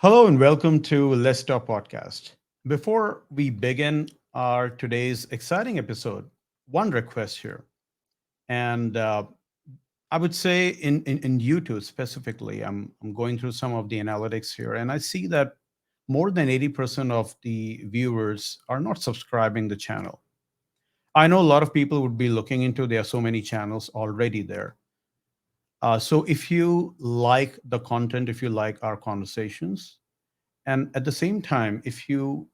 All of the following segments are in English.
Hello and welcome to Let'sTok podcast. Before we begin our today's exciting episode, one request here. And I would say in YouTube specifically, I'm going through some of the analytics here, and I see that more than 80% of the viewers are not subscribing the channel. I know a lot of people would be looking into, there are so many channels already there. So if you like the content, if you like our conversations, and at the same time, if you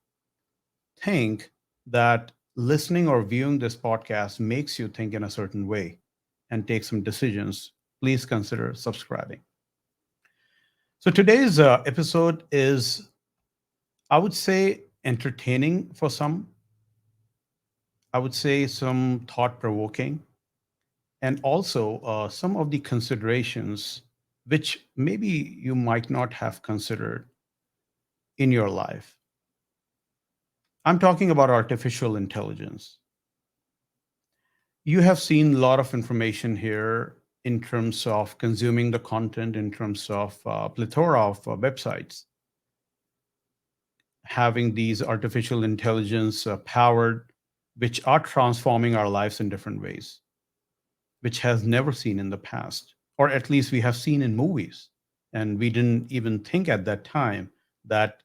think that listening or viewing this podcast makes you think in a certain way and take some decisions, please consider subscribing. So today's episode is, I would say, entertaining for some, I would say some thought provoking, and also some of the considerations which maybe you might not have considered in your life. I'm talking about artificial intelligence. You have seen a lot of information here in terms of consuming the content, in terms of plethora of websites having these artificial intelligence powered, which are transforming our lives in different ways, which has never seen in the past, or at least we have seen in movies. And we didn't even think at that time that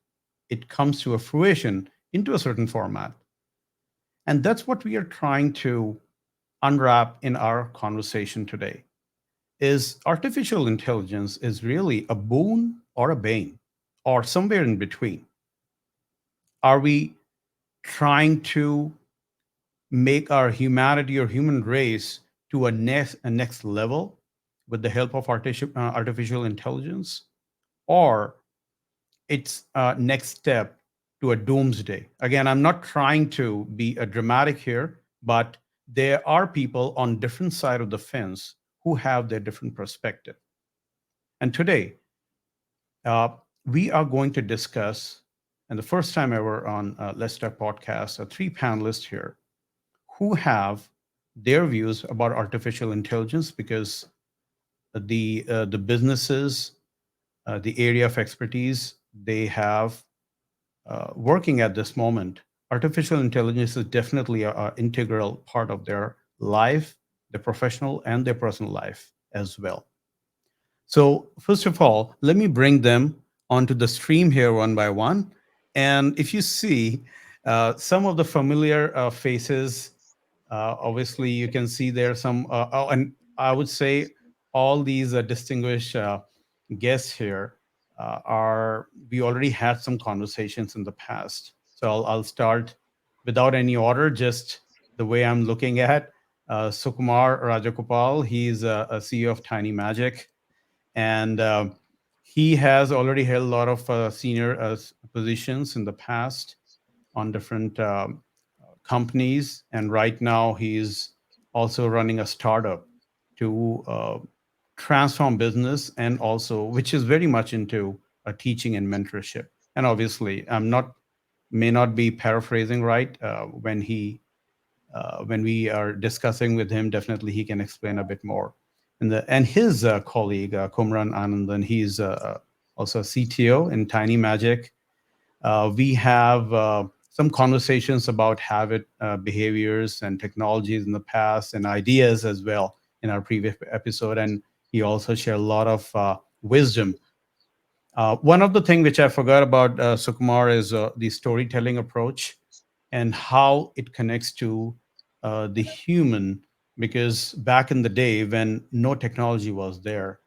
it comes to a fruition into a certain format. And that's what we are trying to unwrap in our conversation today. Is artificial intelligence is really a boon or a bane or somewhere in between? Are we trying to make our humanity or human race to a next level with the help of artificial intelligence, or its next step to a doomsday? Again, I'm not trying to be a dramatic here, but there are people on different side of the fence who have their different perspective. And today, uh, we are going to discuss, and the first time ever on Let's Talk podcast, three panelists here who have their views about artificial intelligence, because the businesses, the area of expertise they have working at this moment, artificial intelligence is definitely a integral part of their life, their professional and their personal life as well. So, first of all, let me bring them onto the stream here one by one. And if you see some of the familiar faces, obviously you can see there some, and I would say all these distinguished guests here are, we already had some conversations in the past. So I'll start without any order, just the way I'm looking at. Sukumar Rajagopal, he's a CEO of Tiny Magic, and he has already held a lot of senior positions in the past on different companies, and right now he's also running a startup to transform business, and also which is very much into teaching and mentorship. And obviously, I'm not may not be paraphrasing right when we are discussing with him. Definitely, he can explain a bit more. And his colleague Kumaran Anandan, he's also a CTO in Tiny Magic. We have some conversations about habit behaviors and technologies in the past, and ideas as well in our previous episode. And he also shared a lot of wisdom. One of the things which I forgot about, Sukumar, is the storytelling approach and how it connects to the human. Because back in the day when no technology was there,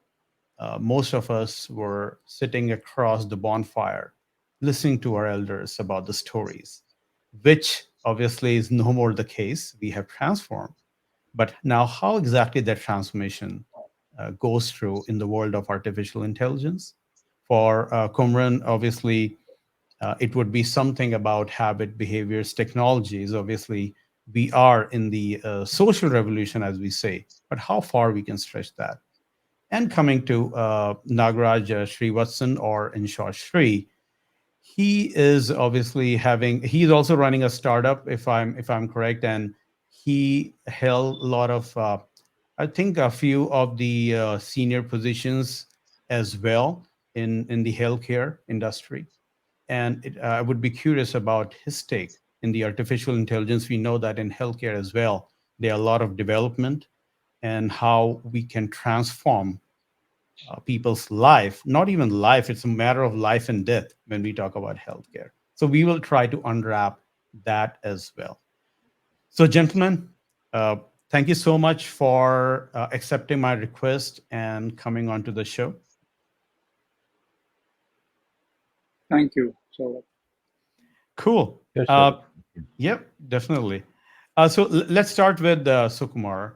most of us were sitting across the bonfire, listening to our elders about the stories, which obviously is no more the case. We have transformed. But now, how exactly that transformation goes through in the world of artificial intelligence? For Kumran, obviously, it would be something about habit, behaviors, technologies. Obviously, we are in the social revolution, as we say, but how far we can stretch that? And coming to Nagaraja Srivatsan, or in short, Sri, he is obviously he's also running a startup, if I'm correct, and he held a lot of, I think, a few of the senior positions as well. in the healthcare industry, and I would be curious about his take in the artificial intelligence. We know that in healthcare as well, there are a lot of development and how we can transform people's life. Not even life; it's a matter of life and death when we talk about healthcare. So we will try to unwrap that as well. So, gentlemen, uh, thank you so much for accepting my request and coming onto the show. Thank you. So, Cool. Yes, sir. Yep, definitely. Let's start with Sukumar.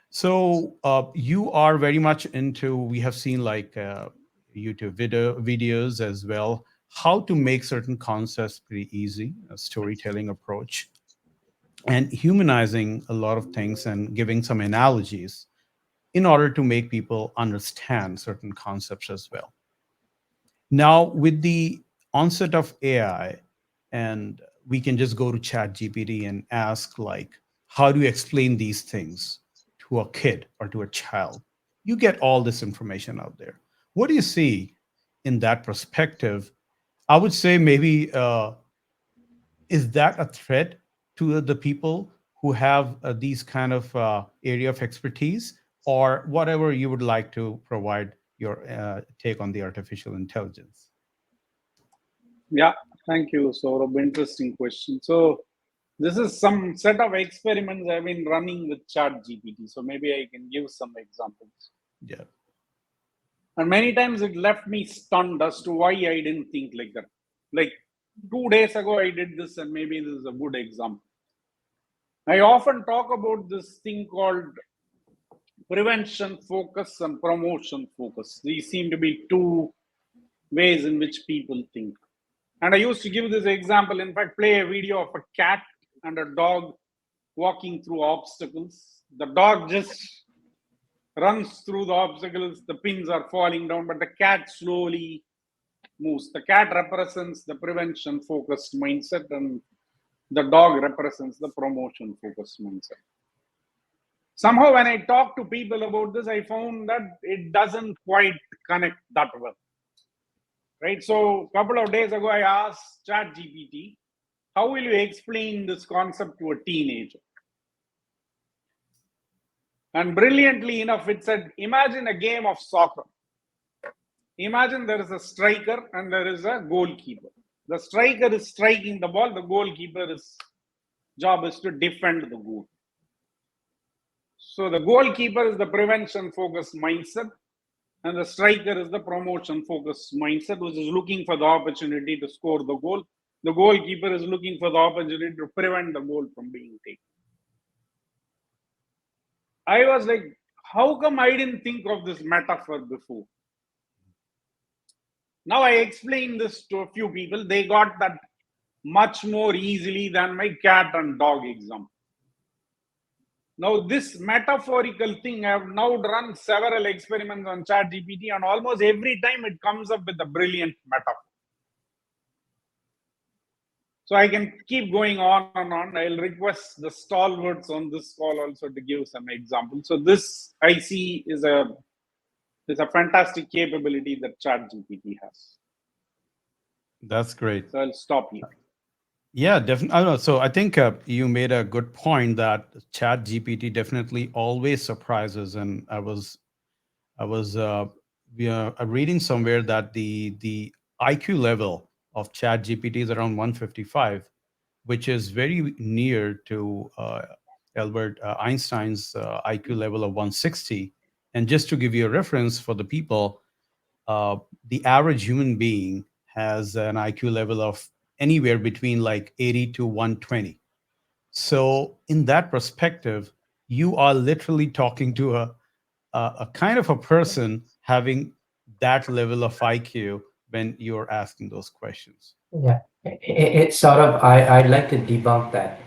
So you are very much into. We have seen like YouTube videos as well. How to make certain concepts pretty easy, a storytelling approach, and humanizing a lot of things and giving some analogies in order to make people understand certain concepts as well. Now, with the onset of AI, and we can just go to Chat GPT and ask, like, how do you explain these things to a kid or to a child? You get all this information out there. What do you see in that perspective? I would say maybe is that a threat to the people who have these kind of area of expertise, or whatever you would like to provide your take on the artificial intelligence? yeah, thank you, Saurabh. Interesting question. So, this is some set of experiments I've been running with ChatGPT. So, maybe I can give some examples. Yeah. And many times it left me stunned as to why I didn't think like that. Like 2 days ago, I did this, and maybe this is a good example. I often talk about this thing called prevention focus and promotion focus. These seem to be two ways in which people think. And I used to give this example, in fact, play a video of a cat and a dog walking through obstacles. The dog just runs through the obstacles, the pins are falling down, but the cat slowly moves. The cat represents the prevention focused mindset, and the dog represents the promotion focused mindset. Somehow, when I talk to people about this, I found that it doesn't quite connect that well. Right. So, a couple of days ago, I asked ChatGPT, how will you explain this concept to a teenager? And brilliantly enough, it said, imagine a game of soccer. Imagine there is a striker and there is a goalkeeper. The striker is striking the ball, the goalkeeper's job is to defend the goal. So the goalkeeper is the prevention focused mindset, and the striker is the promotion focused mindset, which is looking for the opportunity to score the goal. The goalkeeper is looking for the opportunity to prevent the goal from being taken. I was like, how come I didn't think of this metaphor before? Now I explained this to a few people. They got that much more easily than my cat and dog example. Now, this metaphorical thing, I have now run several experiments on ChatGPT, and almost every time it comes up with a brilliant metaphor. So I can keep going on and on. I'll request the stalwarts on this call also to give some examples. So this I see is a fantastic capability that ChatGPT has. That's great. So I'll stop here. Yeah, definitely. I don't know. So I think you made a good point that Chat GPT definitely always surprises. And I was reading somewhere that the IQ level of Chat GPT is around 155, which is very near to Albert Einstein's IQ level of 160. And just to give you a reference for the people, the average human being has an IQ level of anywhere between like 80 to 120. So, in that perspective, you are literally talking to a kind of a person having that level of IQ when you're asking those questions. Yeah, it's sort of, I'd like to debunk that.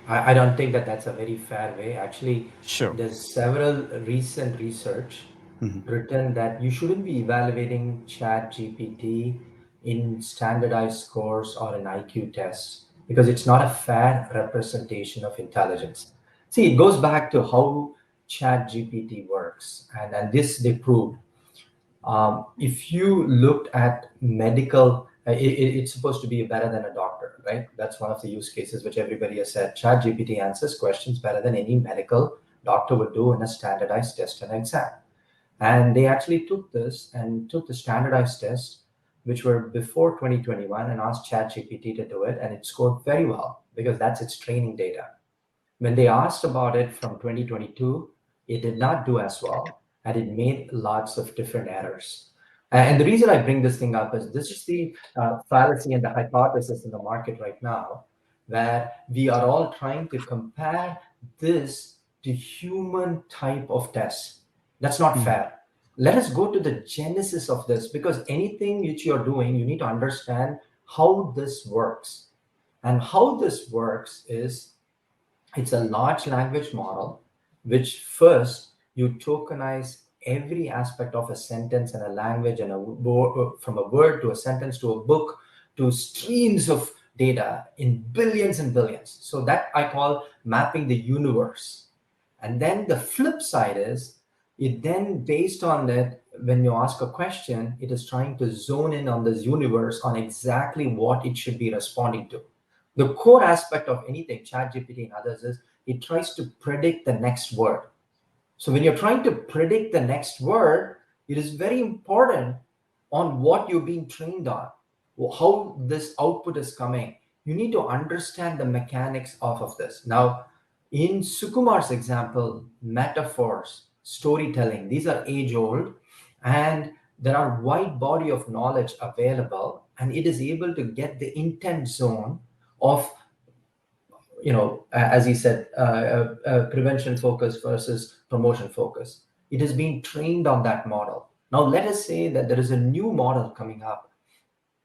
I don't think that that's a very fair way. Actually, Sure. there's several recent research Mhm. written that you shouldn't be evaluating Chat GPT in standardized scores or an IQ test because it's not a fair representation of intelligence. See, it goes back to how Chat GPT works, and this they proved. If you looked at medical, it's supposed to be better than a doctor, right? That's one of the use cases which everybody has said. ChatGPT answers questions better than any medical doctor would do in a standardized test and exam. And they actually took this and took the standardized tests, which were before 2021, and asked ChatGPT to do it, and it scored very well because that's its training data. When they asked about it from 2022, it did not do as well, and it made lots of different errors. And the reason I bring this thing up is this is the fallacy and the hypothesis in the market right now, where we are all trying to compare this to human type of tests. That's not Hmm. fair. Let us go to the genesis of this, because anything which you're doing, you need to understand how this works. And how this works is it's a large language model, which first you tokenize every aspect of a sentence and a language and from a word to a sentence to a book to streams of data in billions and billions. So that I call mapping the universe. And then the flip side is it then, based on that, when you ask a question, it is trying to zone in on this universe on exactly what it should be responding to. The core aspect of anything, ChatGPT and others, is it tries to predict the next word. So when you're trying to predict the next word, it is very important on what you're being trained on, how this output is coming. You need to understand the mechanics of this. Now, in Sukumar's example, metaphors, storytelling, these are age old, and there are wide body of knowledge available, and it is able to get the intent zone of, as he said, prevention focus versus promotion focus. It is being trained on that model. Now, let us say that there is a new model coming up.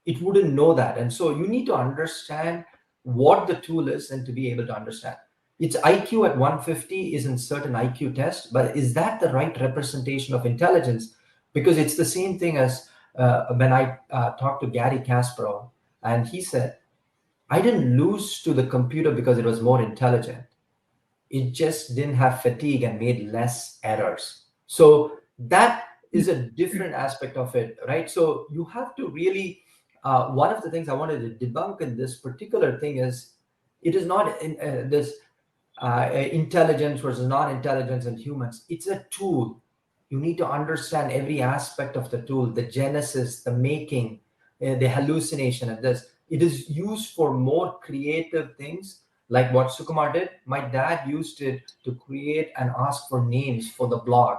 It wouldn't know that. And so you need to understand what the tool is and to be able to understand. Its IQ at 150 is in certain IQ test, but is that the right representation of intelligence? Because it's the same thing as when I talked to Gary Kasparov, and he said, I didn't lose to the computer because it was more intelligent. It just didn't have fatigue and made less errors. So that is a different aspect of it, right? So you have to really, one of the things I wanted to debunk in this particular thing is it is not this intelligence versus non-intelligence in humans. It's a tool. You need to understand every aspect of the tool, the genesis, the making, the hallucination of this. It is used for more creative things, like what Sukumar did. My dad used it to create and ask for names for the blog.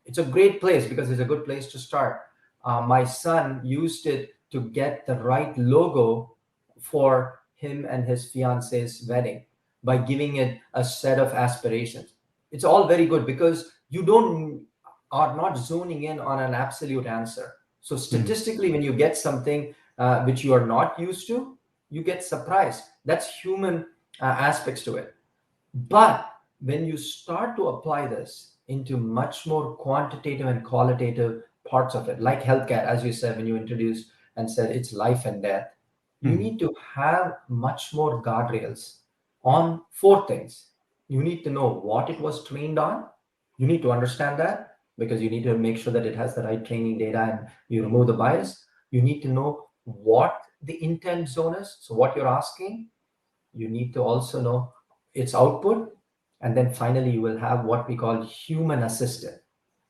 It's a great place because it's a good place to start. My son used it to get the right logo for him and his fiance's wedding by giving it a set of aspirations. It's all very good because you don't are not zoning in on an absolute answer. So Hmm. statistically, when you get something which you are not used to, you get surprised. That's human aspects to it. But when you start to apply this into much more quantitative and qualitative parts of it, like healthcare, as you said, when you introduced and said it's life and death, you Hmm. need to have much more guardrails on four things. You need to know what it was trained on. You need to understand that because you need to make sure that it has the right training data and you remove the bias. You need to know what the intent zone is. So, what you're asking, you need to also know its output. And then finally, you will have what we call human assisted.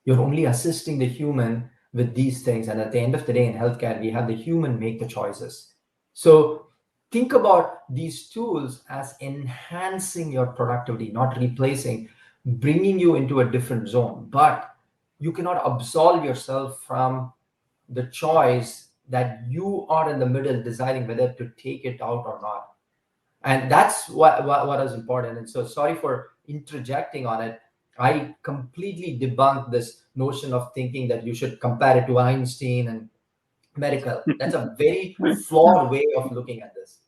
You're only assisting the human with these things. And at the end of the day, in healthcare, we have the human make the choices. So think about these tools as enhancing your productivity, not replacing, bringing you into a different zone. But you cannot absolve yourself from the choice that you are in the middle deciding whether to take it out or not. And that's what is important. And so sorry for interjecting on it. I completely debunk this notion of thinking that you should compare it to Einstein and medical. That's a very flawed way of looking at this.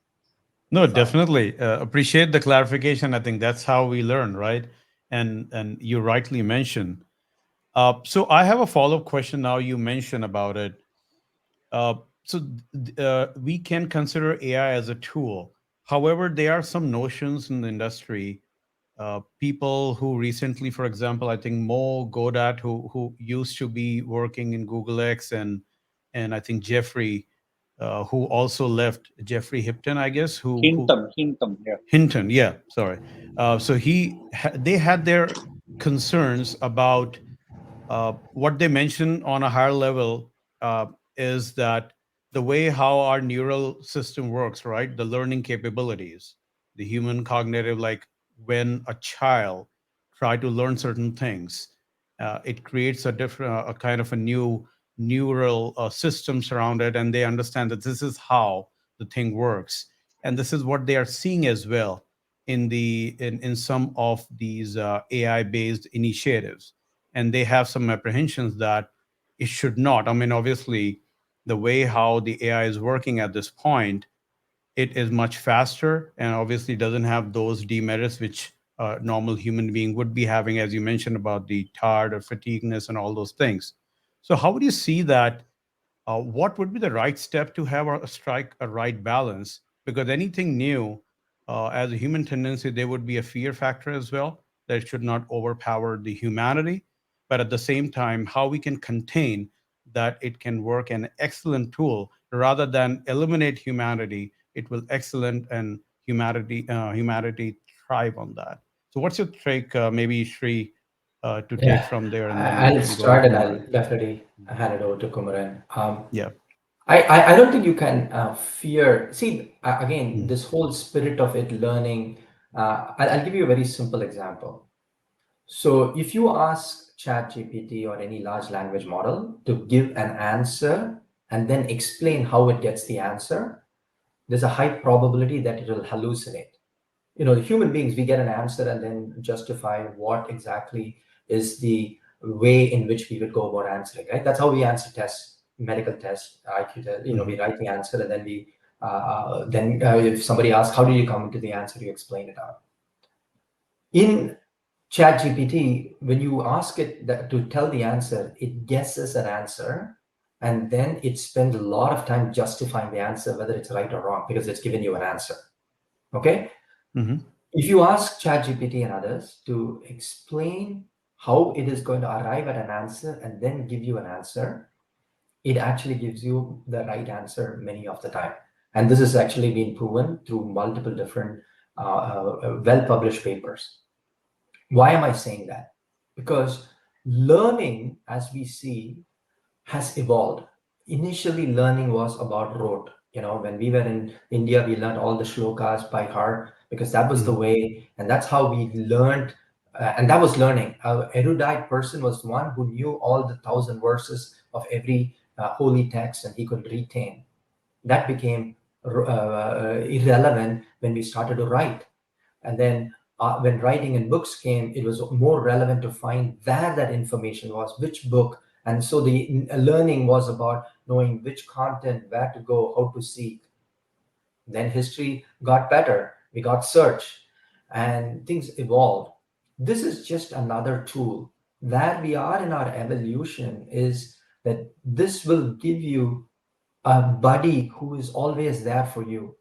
No, Sorry. definitely appreciate the clarification. I think that's how we learn, right? And you rightly mentioned. So I have a follow up question. Now you mentioned about it. We can consider AI as a tool. However, there are some notions in the industry people who recently, for example, I think Mo Godat, who used to be working in Google X, and I think Jeffrey, who also left, Jeffrey Hipton, I guess, who Hinton, yeah. Hinton, yeah, sorry. So they had their concerns about what they mention on a higher level is that the way how our neural system works, right? The learning capabilities, the human cognitive, like when a child try to learn certain things, it creates a different, a kind of a new neural system around it, and they understand that this is how the thing works, and this is what they are seeing as well in some of these AI based initiatives, and they have some apprehensions that it should not. I mean, obviously, the way how the AI is working at this point, it is much faster and obviously doesn't have those demerits which a normal human being would be having, as you mentioned about the tired or fatigueness and all those things. So, how would you see that what would be the right step to have a strike a right balance? Because anything new, as a human tendency, there would be a fear factor as well that it should not overpower the humanity. But at the same time, how we can contain that it can work an excellent tool rather than eliminate humanity, it will excellent and humanity thrive on that. So, what's your take, maybe Shri, to take Yeah, from there, and then we I'll can go to start and I'll Kumaran. definitely hand it over to Kumaran. Yeah. I don't think you can fear. See, again, Mm. this whole spirit of it learning. I'll give you a very simple example. So, if you ask ChatGPT or any large language model to give an answer and then explain how it gets the answer, there's a high probability that it will hallucinate. The human beings, we get an answer and then justify what exactly is the way in which we would go about answering, right? That's how we answer tests, medical tests, IQ test. We Mhm. write the answer, and then if somebody asks how did you come to the answer, you explain it out. In ChatGPT, when you ask it to tell the answer, it guesses an answer, and then it spends a lot of time justifying the answer, whether it's right or wrong, because it's given you an answer. Okay. Mhm. If you ask ChatGPT and others to explain how it is going to arrive at an answer and then give you an answer, it actually gives you the right answer many of the time. And this has actually been proven through multiple different well-published papers. Why am I saying that? Because learning, as we see, has evolved. Initially, learning was about rote. When we were in India, we learned all the shlokas by heart because that was the Mhm. way, and that's how we learned. And that was learning. An erudite person was one who knew all the 1,000 verses of every holy text, and he could retain. That became irrelevant when we started to write. And then when writing in books came, it was more relevant to find where that information was, which book. And so the learning was about knowing which content, where to go, how to seek. Then history got better. We got search and things evolved. This is just another tool. Where we are in our evolution is that this will give you a buddy who is always there for you.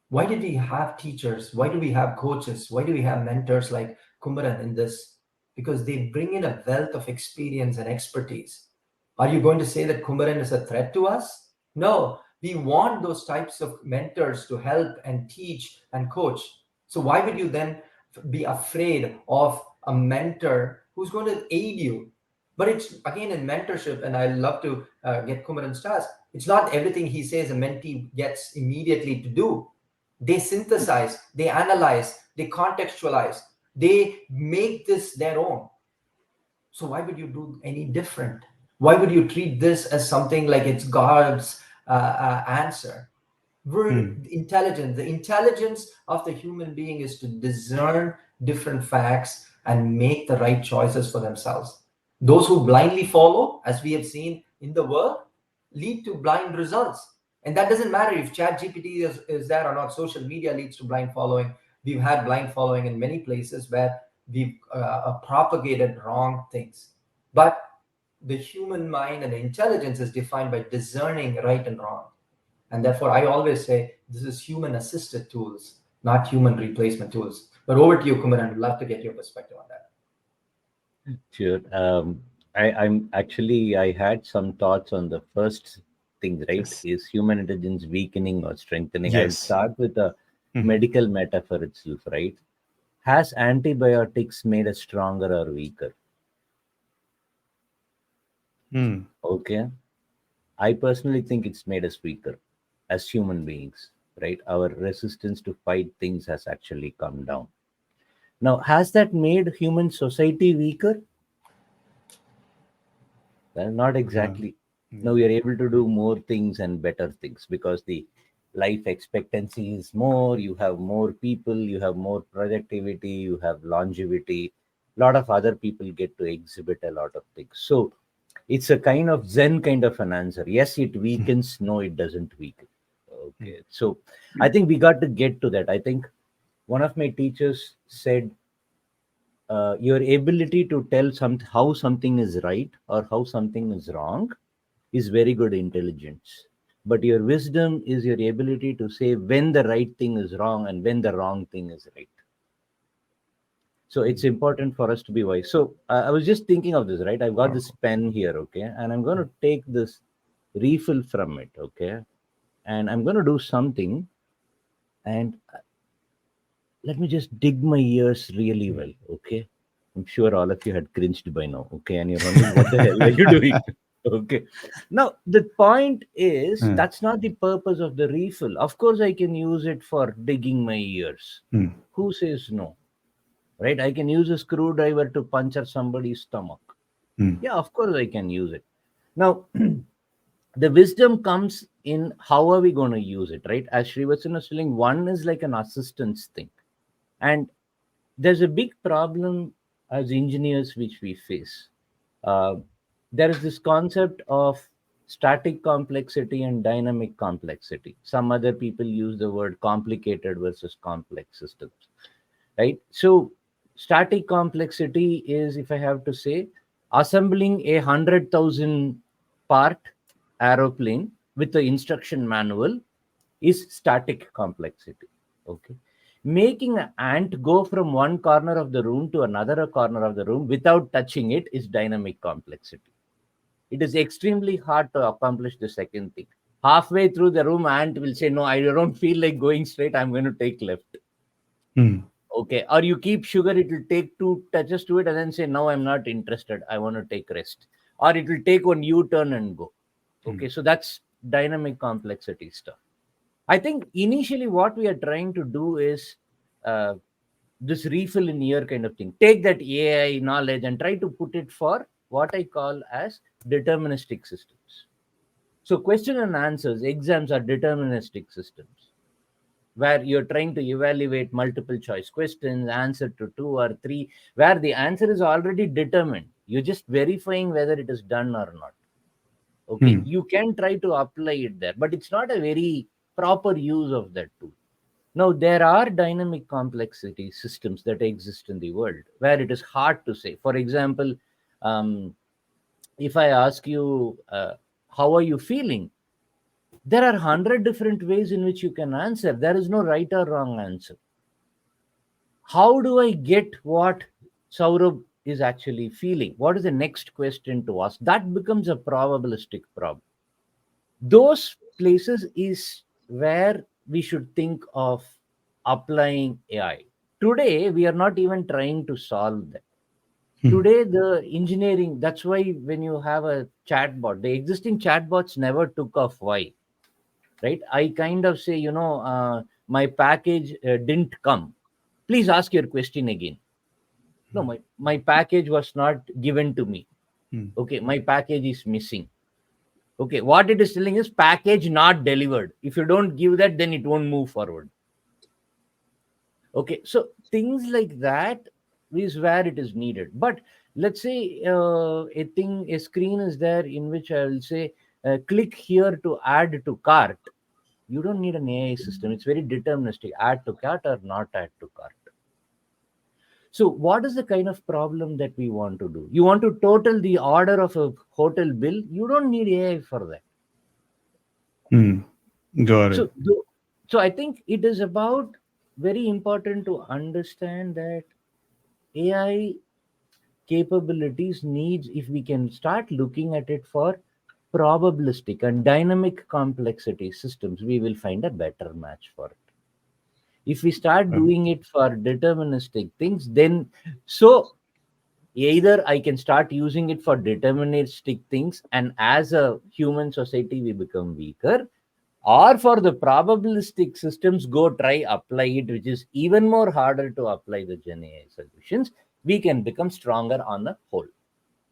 Why did we have teachers? Why do we have coaches? Why do we have mentors like Kumaran in this? Because they bring in a wealth of experience and expertise. Are you going to say that Kumaran is a threat to us? No, we want those types of mentors to help and teach and coach. So why would you then be afraid of a mentor who's going to aid you? But it's again in mentorship, and I love to get Kumaran's task. It's not everything he says a mentee gets immediately to do. They synthesize, they analyze, they contextualize, they make this their own. So why would you do any different? Why would you treat this as something like it's God's answer? We're Mm. intelligent. The intelligence of the human being is to discern different facts and make the right choices for themselves. Those who blindly follow, as we have seen in the world, lead to blind results. And that doesn't matter if ChatGPT is there or not. Social media leads to blind following. We've had blind following in many places where we've propagated wrong things. But the human mind and intelligence is defined by discerning right and wrong. And therefore, I always say this is human assisted tools, not human replacement tools. But over to you, Kumaran. I'd love to get your perspective on that. Sure. I had some thoughts on the first thing, right? Yes. Is human intelligence weakening or strengthening? I'll Yes. start with a Mhm. medical metaphor itself, right? Has antibiotics made us stronger or weaker? Hmm. Okay. I personally think it's made us weaker as human beings, right? Our resistance to fight things has actually come down. Now, has that made human society weaker? Well, not Yeah. exactly. Now Yeah. we are able to do more things and better things because the life expectancy is more, you have more people, you have more productivity, you have longevity. A lot of other people get to exhibit a lot of things. So it's a kind of Zen kind of an answer. Yes, it weakens. No, it doesn't weaken. Hmm. Okay. So I think we got to get to that. I think one of my teachers said, your ability to tell how something is right or how something is wrong is very good intelligence, but your wisdom is your ability to say when the right thing is wrong and when the wrong thing is right. So it's important for us to be wise. So I was just thinking of this, right? I've got this Powerful. pen here, okay, and I'm going to take this refill from it, okay, and I'm going to do something, and let me just dig my ears really Hmm. well, okay? I'm sure all of you had cringed by now, okay? And you're wondering, what the hell are you doing? Okay. Now, the point is, Hmm. that's not the purpose of the refill. Of course, I can use it for digging my ears. Hmm. Who says no? Right? I can use a screwdriver to puncture somebody's stomach. Hmm. Yeah, of course, I can use it. Now, the wisdom comes in how are we going to use it, right? As Srivatsan was telling, one is like an assistance thing. And there's a big problem as engineers which we face. Uh, there is this concept of static complexity and dynamic complexity. Some other people use the word complicated versus complex systems, right? So, static complexity is, if I have to say, assembling a 100,000 part aeroplane with the instruction manual is static complexity. Okay. Making an ant go from one corner of the room to another corner of the room without touching it is dynamic complexity. It is extremely hard to accomplish the second thing. Halfway through the room, ant will say, no, I don't feel like going straight. I'm going to take left. Hmm. Okay. Or you keep sugar, it will take two touches to it and then say, no, I'm not interested. I want to take rest. Or it will take one U-turn and go. Hmm. Okay. So that's dynamic complexity stuff. I think initially what we are trying to do is uh, this refill in ear kind of thing. Take that AI knowledge and try to put it for what I call as deterministic systems. So question and answers, exams are deterministic systems where you're trying to evaluate multiple choice questions, answer to two or three, where the answer is already determined. You're just verifying whether it is done or not. Okay, Hmm. you can try to apply it there, but it's not a very proper use of that tool. Now, there are dynamic complexity systems that exist in the world where it is hard to say. For example, um, if I ask you, how are you feeling? There are 100 different ways in which you can answer. There is no right or wrong answer. How do I get what Saurabh is actually feeling? What is the next question to ask? That becomes a probabilistic problem. Those places is where we should think of applying AI. Today, we are not even trying to solve that. Hmm. Today, the engineering, that's why when you have a chatbot, the existing chatbots never took off. Why? Right? I kind of say, my package didn't come. Please ask your question again. No, my package was not given to me. Hmm. Okay, my package is missing. Okay, what it is telling is package not delivered. If you don't give that, then it won't move forward. Okay, so things like that is where it is needed. But let's say a screen is there in which I will say, click here to add to cart. You don't need an AI system. It's very deterministic. Add to cart or not add to cart. So, what is the kind of problem that we want to do? You want to total the order of a hotel bill. You don't need AI for that. Hmm. Got it. So, so I think it is about very important to understand that AI capabilities needs, if we can start looking at it for probabilistic and dynamic complexity systems, we will find a better match for it. If we start doing it for deterministic things, then so either I can start using it for deterministic things, and as a human society we become weaker, or for the probabilistic systems, go try apply it, which is even more harder to apply the Gen AI solutions, we can become stronger on the whole.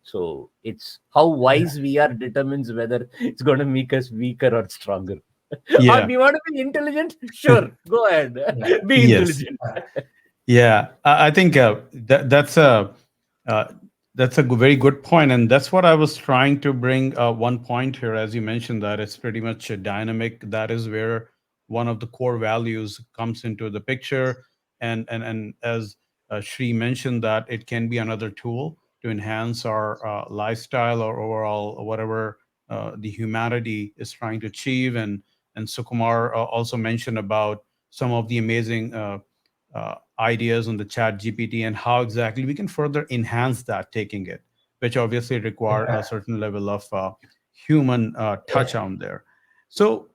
So it's how wise we are determines whether it's going to make us weaker or stronger. Or Yeah. do you want to be intelligent? Sure, go ahead. Yeah. Be Yes. intelligent. Yeah, I think uh, that's a very good point, and that's what I was trying to bring. One point here, as you mentioned, that it's pretty much a dynamic. That is where one of the core values comes into the picture, and as Shri mentioned, that it can be another tool to enhance our lifestyle or overall whatever the humanity is trying to achieve. And Sukumar also mentioned about some of the amazing ideas on the chat GPT and how exactly we can further enhance that, taking it, which obviously require a certain level of human touch Yeah. on there. So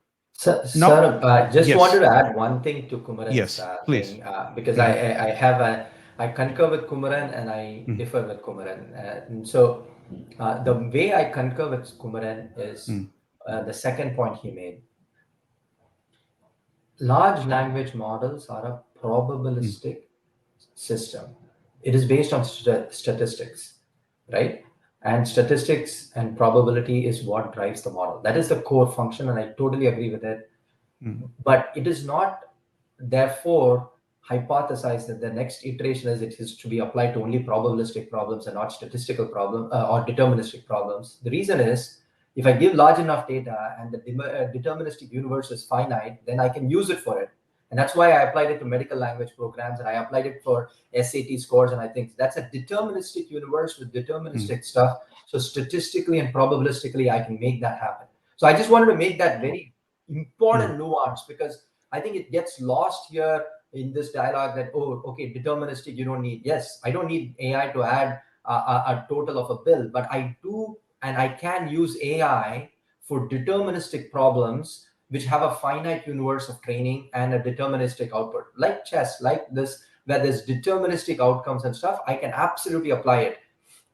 now, Sir, just wanted yes, to add one thing to Kumaran's yes, please. thing, because Hmm. I concur with Kumaran and I Hmm. differ with Kumaran. And so the way I concur with Kumaran is Hmm. the second point he made. Large language models are a Hmm. probabilistic system. It is based on statistics, right? And statistics and probability is what drives the model. That is the core function, and I totally agree with it. Hmm. But it is not, therefore, hypothesized that the next iteration is it is to be applied to only probabilistic problems and not statistical problem or deterministic problems. The reason is, if I give large enough data and the deterministic universe is finite, then I can use it for it. And that's why I applied it to medical language programs, and I applied it for SAT scores. And I think that's a deterministic universe with Hmm. deterministic stuff. So statistically and probabilistically, I can make that happen. So I just wanted to make that very Hmm. important nuance, because I think it gets lost here in this dialogue that, oh, okay, deterministic, you don't need. Yes, I don't need AI to add a total of a bill, but I do, and I can use AI for deterministic problems which have a finite universe of training and a deterministic output, like chess, like this, where there's deterministic outcomes and stuff. I can absolutely apply it.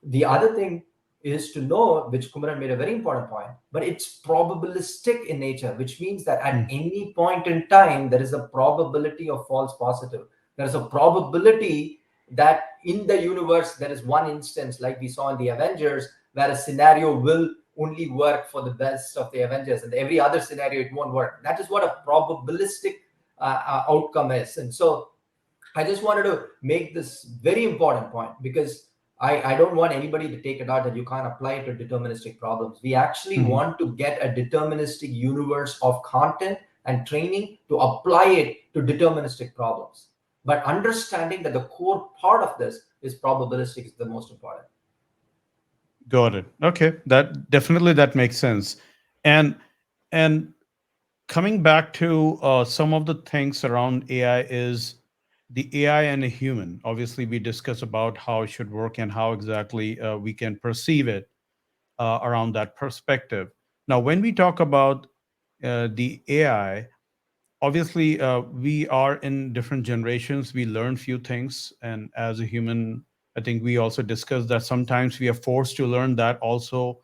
The other thing is to know, which Kumaran made a very important point, but it's probabilistic in nature, which means that at Hmm. any point in time, there is a probability of false positive. There is a probability that in the universe, there is one instance, like we saw in the Avengers, where a scenario will only work for the best of the Avengers, and every other scenario, it won't work. That is what a probabilistic outcome is. And so I just wanted to make this very important point, because I don't want anybody to take it out that you can't apply it to deterministic problems. We actually Hmm. want to get a deterministic universe of content and training to apply it to deterministic problems. But understanding that the core part of this is probabilistic is the most important. Got it. Okay, that definitely that makes sense. And and coming back to some of the things around AI is the AI and a human. Obviously, we discuss about how it should work and how exactly we can perceive it around that perspective. Now, when we talk about the AI, obviously we are in different generations. We learn few things, and as a human, I think we also discussed that sometimes we are forced to learn that also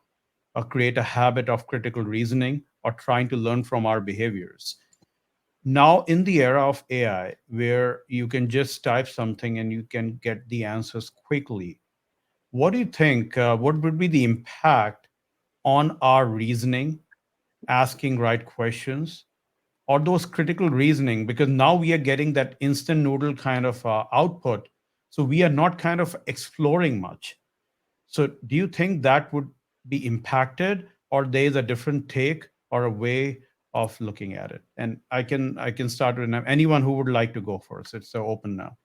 create a habit of critical reasoning or trying to learn from our behaviors. Now, in the era of AI, where you can just type something and you can get the answers quickly, what do you think? What would be the impact on our reasoning, asking right questions, or those critical reasoning? Because now we are getting that instant noodle kind of output. So we are not kind of exploring much. So do you think that would be impacted, or there is a different take or a way of looking at it? And I can start with anyone who would like to go first. It's so open now.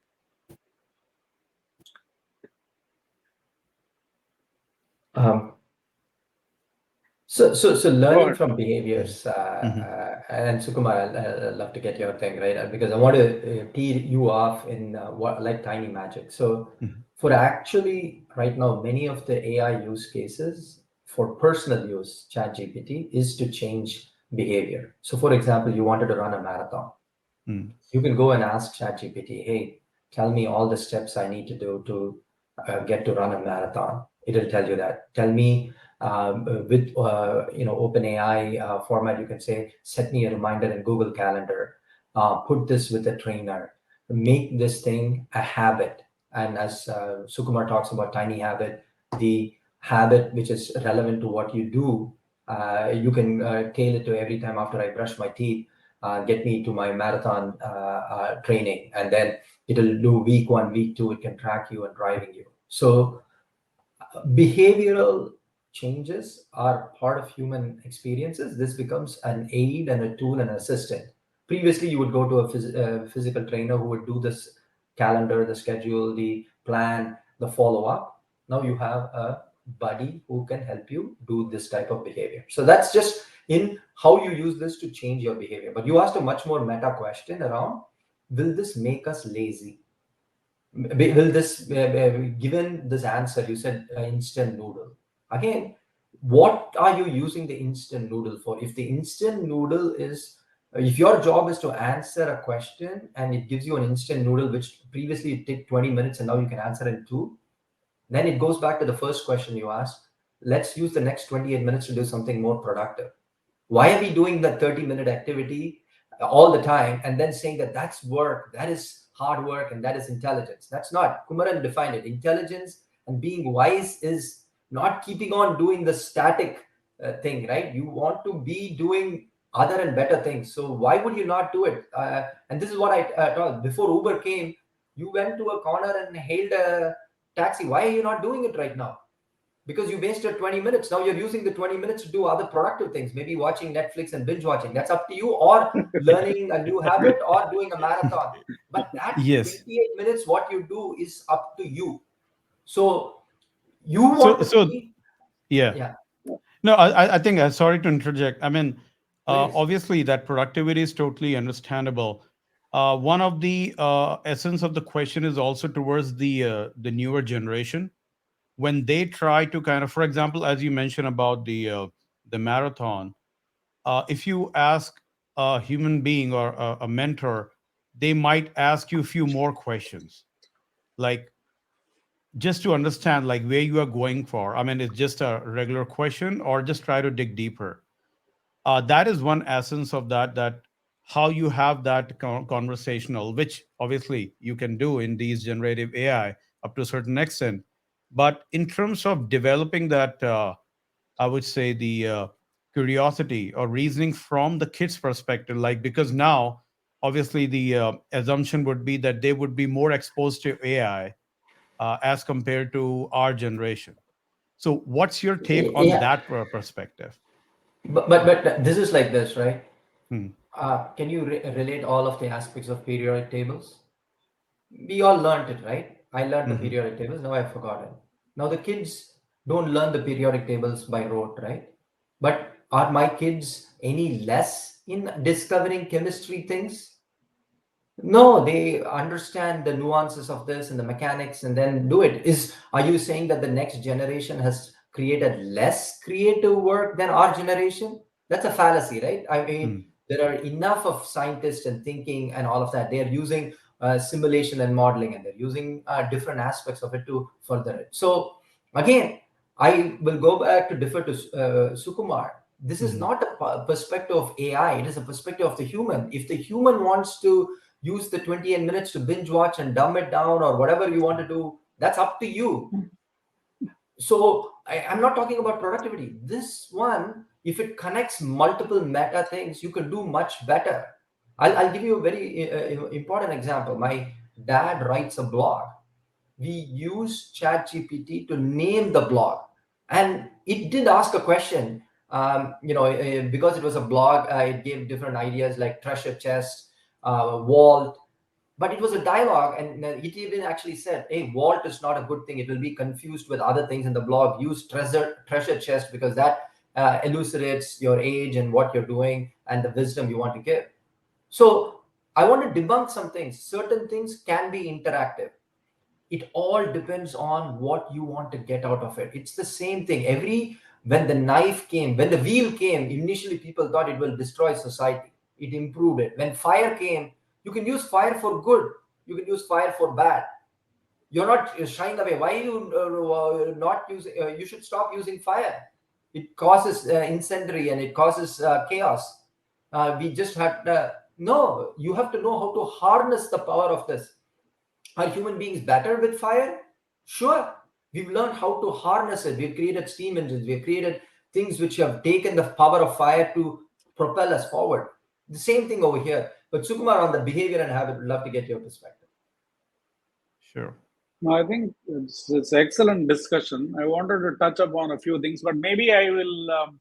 Um, So learning Good. from behaviors, and Sukumar, I'd love to get your thing, right? Because I want to tee you off in what like tiny magic. So for actually right now, many of the AI use cases for personal use, ChatGPT, is to change behavior. So for example, you wanted to run a marathon. You can go and ask ChatGPT, hey, tell me all the steps I need to do to get to run a marathon. It'll tell you that. Tell me with OpenAI format, you can say, set me a reminder in Google Calendar. Put this with a trainer. Make this thing a habit. And as Sukumar talks about tiny habit, the habit which is relevant to what you do, you can tailor it to every time after I brush my teeth. Get me to my marathon training, and then it'll do week 1, week 2. It can track you and driving you. So behavioral changes are part of human experiences. This becomes an aid and a tool and an assistant. Previously, you would go to a physical trainer who would do this calendar, the schedule, the plan, the follow-up. Now you have a buddy who can help you do this type of behavior. So that's just in how you use this to change your behavior. But you asked a much more meta question around, will this make us lazy? Will this, given this answer, you said instant noodle. Again, what are you using the instant noodle for? If the instant noodle is, if your job is to answer a question and it gives you an instant noodle, which previously it took 20 minutes and now you can answer in 2, then it goes back to the first question you asked. Let's use the next 28 minutes to do something more productive. Why are we doing the 30-minute activity all the time and then saying that that's work, that is hard work, and that is intelligence? That's not. Kumaran defined it. Intelligence and being wise is not keeping on doing the static thing, right? You want to be doing other and better things. So why would you not do it? And this is what I told. Before Uber came, you went to a corner and hailed a taxi. Why are you not doing it right now? Because you wasted 20 minutes. Now you're using the 20 minutes to do other productive things, maybe watching Netflix and binge watching. That's up to you, or learning a new habit, or doing a marathon. But that Yes. 28 minutes, what you do is up to you. So you want to be, Yeah. No, I think, sorry to interject. I mean, please. obviously, that productivity is totally understandable. One of the essence of the question is also towards the newer generation when they try to kind of, for example, as you mentioned about the marathon. If you ask a human being or a mentor, they might ask you a few more questions, like just to understand like where you are going for. I mean, it's just a regular question or just try to dig deeper. That is one essence of that how you have that conversational, which obviously you can do in these generative AI up to a certain extent. But in terms of developing that, I would say the curiosity or reasoning from the kids' perspective, like because now obviously the assumption would be that they would be more exposed to AI as compared to our generation. So, what's your take on Yeah, that perspective? but this is like this, right? Hmm. Can you relate all of the aspects of periodic tables? We all learned it, right? I learned the Mhm. periodic tables. Now I've forgotten. Now the kids don't learn the periodic tables by rote, right? But are my kids any less in discovering chemistry things? No, they understand the nuances of this and the mechanics and then do it. Are you saying that the next generation has created less creative work than our generation? That's a fallacy, right? I mean, Hmm. there are enough of scientists and thinking and all of that. They're using simulation and modeling, and they're using different aspects of it to further it. So again, I will go back to defer to Sukumar. This is Mhm. not a perspective of AI. It is a perspective of the human. If the human wants to use the 28 minutes to binge watch and dumb it down or whatever you want to do, that's up to you. So I'm not talking about productivity. This one, if it connects multiple meta things, you can do much better. I'll give you a very important example. My dad writes a blog. We use ChatGPT to name the blog, and it did ask a question. Because it was a blog, it gave different ideas like treasure chest, vault, but it was a dialogue, and it even actually said, hey, vault is not a good thing, it will be confused with other things in the blog. Use treasure chest because that elucidates your age and what you're doing and the wisdom you want to give. So I want to debunk some things. Certain things can be interactive. It all depends on what you want to get out of it. It's the same thing. When the knife came, when the wheel came, initially people thought it will destroy society. It improved it. When fire came, you can use fire for good. You can use fire for bad. You're not shying away. Why you not use? You should stop using fire. It causes incendiary and it causes chaos. We just had no. You have to know how to harness the power of this. Are human beings better with fire? Sure. We've learned how to harness it. We've created steam engines. We've created things which have taken the power of fire to propel us forward. The same thing over here. But Sukumar, on the behavior and habit, would love to get your perspective. Sure. No, I think it's excellent discussion. I wanted to touch upon a few things, but maybe I will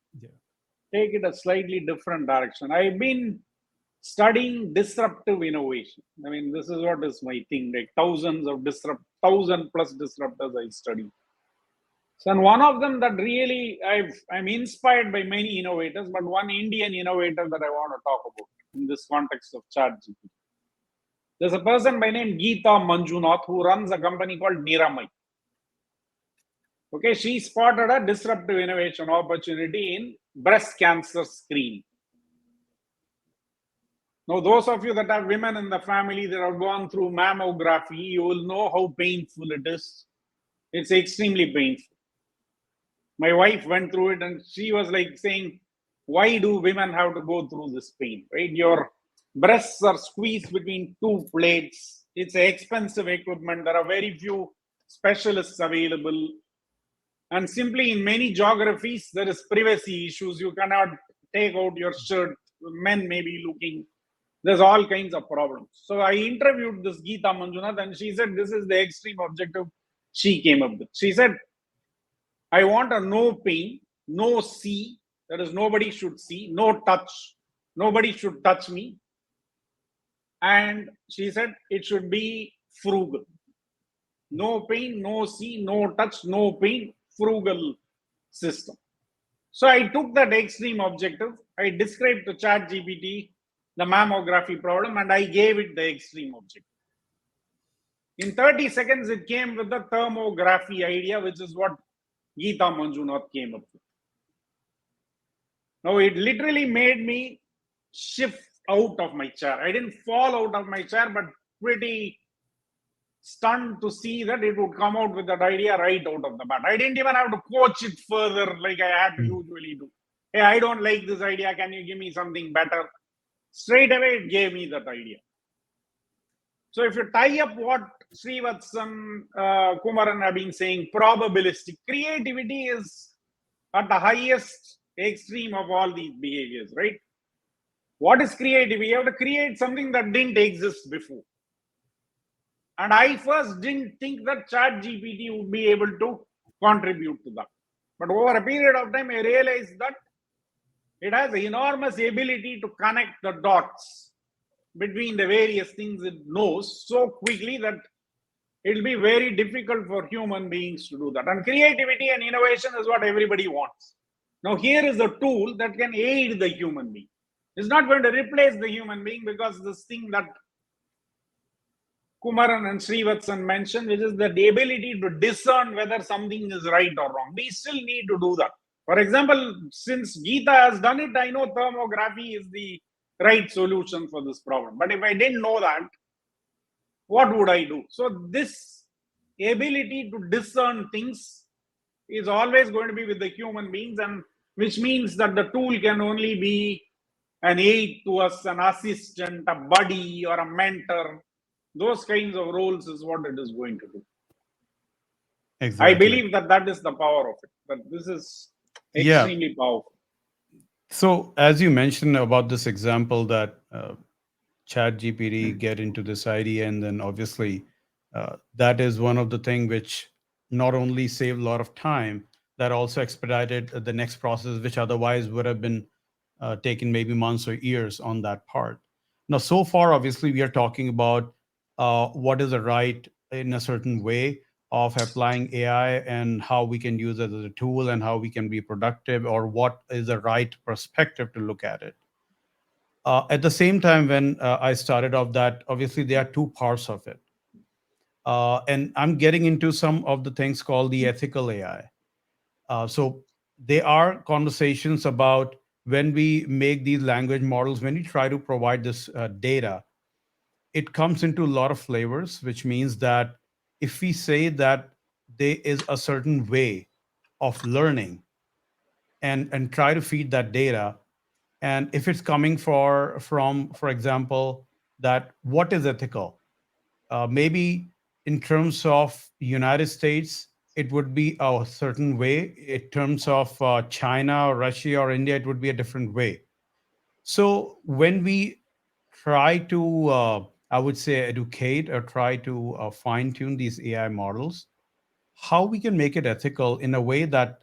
take it a slightly different direction. I've been studying disruptive innovation. I mean, this is what is my thing. Like 1,000+ disruptors I study. So, and one of them that really I'm inspired by many innovators, but one Indian innovator that I want to talk about in this context of ChatGPT. There's a person by name Geeta Manjunath who runs a company called Niramai. Okay, she spotted a disruptive innovation opportunity in breast cancer screening. Now, those of you that have women in the family that have gone through mammography, you will know how painful it is. It's extremely painful. My wife went through it and she was like saying, why do women have to go through this pain, right? Your breasts are squeezed between two plates. It's expensive equipment. There are very few specialists available. And simply in many geographies, there is privacy issues. You cannot take out your shirt. Men may be looking. There's all kinds of problems. So I interviewed this Geeta Manjunath and she said, this is the extreme objective she came up with. She said, I want a no pain, no see, that is nobody should see, no touch, nobody should touch me. And she said it should be frugal. No pain, no see, no touch, no pain, frugal system. So I took that extreme objective, I described to ChatGPT the mammography problem and I gave it the extreme objective. In 30 seconds, it came with the thermography idea, which is what Geeta Manjunath came up with. Now, it literally made me shift out of my chair. I didn't fall out of my chair, but pretty stunned to see that it would come out with that idea right out of the bat. I didn't even have to coach it further like I had to usually do. Hey, I don't like this idea. Can you give me something better? Straight away, it gave me that idea. So if you tie up what Srivatsan, Kumaran have been saying, probabilistic creativity is at the highest extreme of all these behaviors, right? What is creativity? You have to create something that didn't exist before. And I first didn't think that ChatGPT would be able to contribute to that. But over a period of time, I realized that it has an enormous ability to connect the dots between the various things it knows so quickly that it will be very difficult for human beings to do that. And creativity and innovation is what everybody wants. Now, here is a tool that can aid the human being. It's not going to replace the human being, because this thing that Kumaran and Srivatsan mentioned, which is the ability to discern whether something is right or wrong. We still need to do that. For example, since Geeta has done it, I know thermography is the right solution for this problem. But if I didn't know that, what would I do? So this ability to discern things is always going to be with the human beings, and which means that the tool can only be an aid to us, an assistant, a buddy, or a mentor. Those kinds of roles is what it is going to do. Exactly. I believe that that is the power of it. But this is extremely powerful. So as you mentioned about this example that ChatGPT get into this idea, and then obviously that is one of the things which not only saved a lot of time, that also expedited the next process, which otherwise would have been taken maybe months or years on that part. Now, so far, obviously, we are talking about what is a right in a certain way, of applying AI and how we can use it as a tool and how we can be productive, or what is the right perspective to look at it. At the same time, when I started off that, obviously there are two parts of it. And I'm getting into some of the things called the ethical AI. So there are conversations about when we make these language models, when we try to provide this data, it comes into a lot of flavors, which means that if we say that there is a certain way of learning and try to feed that data, and if it's coming from, for example, that what is ethical, maybe in terms of United States it would be a certain way, in terms of China or Russia or India it would be a different way. So when we try to I would say educate or try to fine tune these AI models, how we can make it ethical in a way that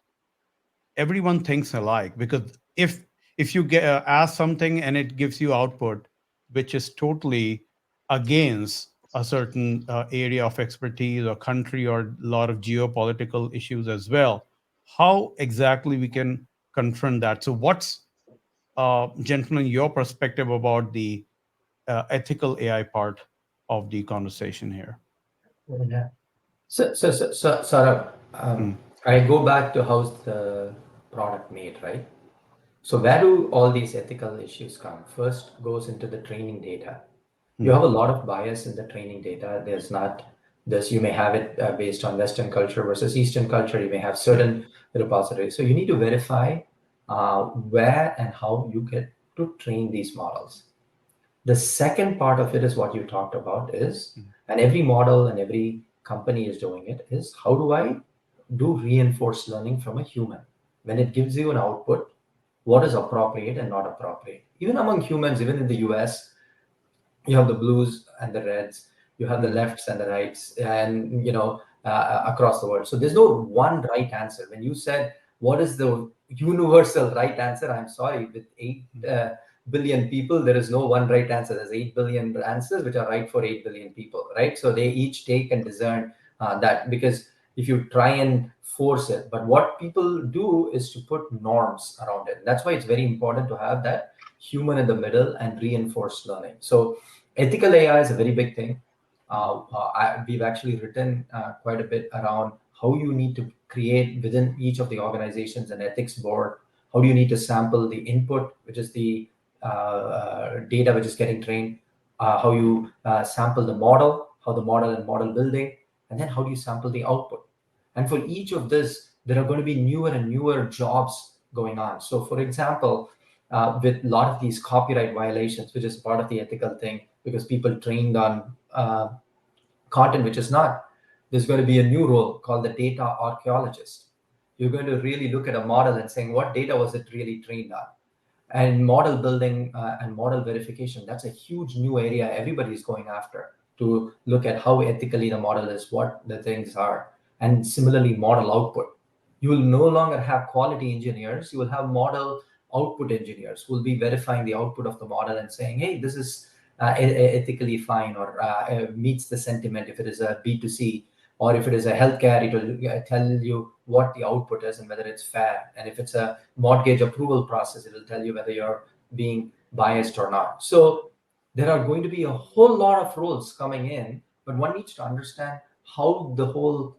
everyone thinks alike. Because if you get ask something and it gives you output which is totally against a certain area of expertise or country or a lot of geopolitical issues as well, how exactly we can confront that? So what's gentlemen your perspective about the ethical AI part of the conversation here? Yeah. So Saurabh, Hmm. I go back to how's the product made, right? So where do all these ethical issues come? First goes into the training data. You Hmm. have a lot of bias in the training data. There's not this, you may have it based on Western culture versus Eastern culture. You may have certain repositories. So you need to verify where and how you get to train these models. The second part of it is what you talked about is, and every model and every company is doing it, is how do I do reinforced learning from a human? When it gives you an output, what is appropriate and not appropriate? Even among humans, even in the US, you have the blues and the reds, you have the Hmm. lefts and the rights, and across the world. So there's no one right answer. When you said what is the universal right answer, I'm sorry, with 8 billion people, there is no one right answer. There's 8 billion answers which are right for 8 billion people, right? So they each take and discern that, because if you try and force it, but what people do is to put norms around it. That's why it's very important to have that human in the middle and reinforced learning. So ethical AI is a very big thing. We've actually written quite a bit around how you need to create within each of the organizations an ethics board. How do you need to sample the input, which is the data which is getting trained? How you sample the model, how the model and model building, and then how do you sample the output? And for each of this, there are going to be newer and newer jobs going on. So, for example, with a lot of these copyright violations, which is part of the ethical thing, because people trained on content which is not, there's going to be a new role called the data archaeologist. You're going to really look at a model and saying, what data was it really trained on? And model building and model verification, that's a huge new area everybody is going after, to look at how ethically the model is, what the things are. And similarly, model output. You will no longer have quality engineers, you will have model output engineers who will be verifying the output of the model and saying, hey, this is ethically fine, or meets the sentiment. If it is a B2C, or if it is a healthcare, it will tell you what the output is and whether it's fair. And if it's a mortgage approval process, it will tell you whether you're being biased or not. So there are going to be a whole lot of roles coming in, but one needs to understand how the whole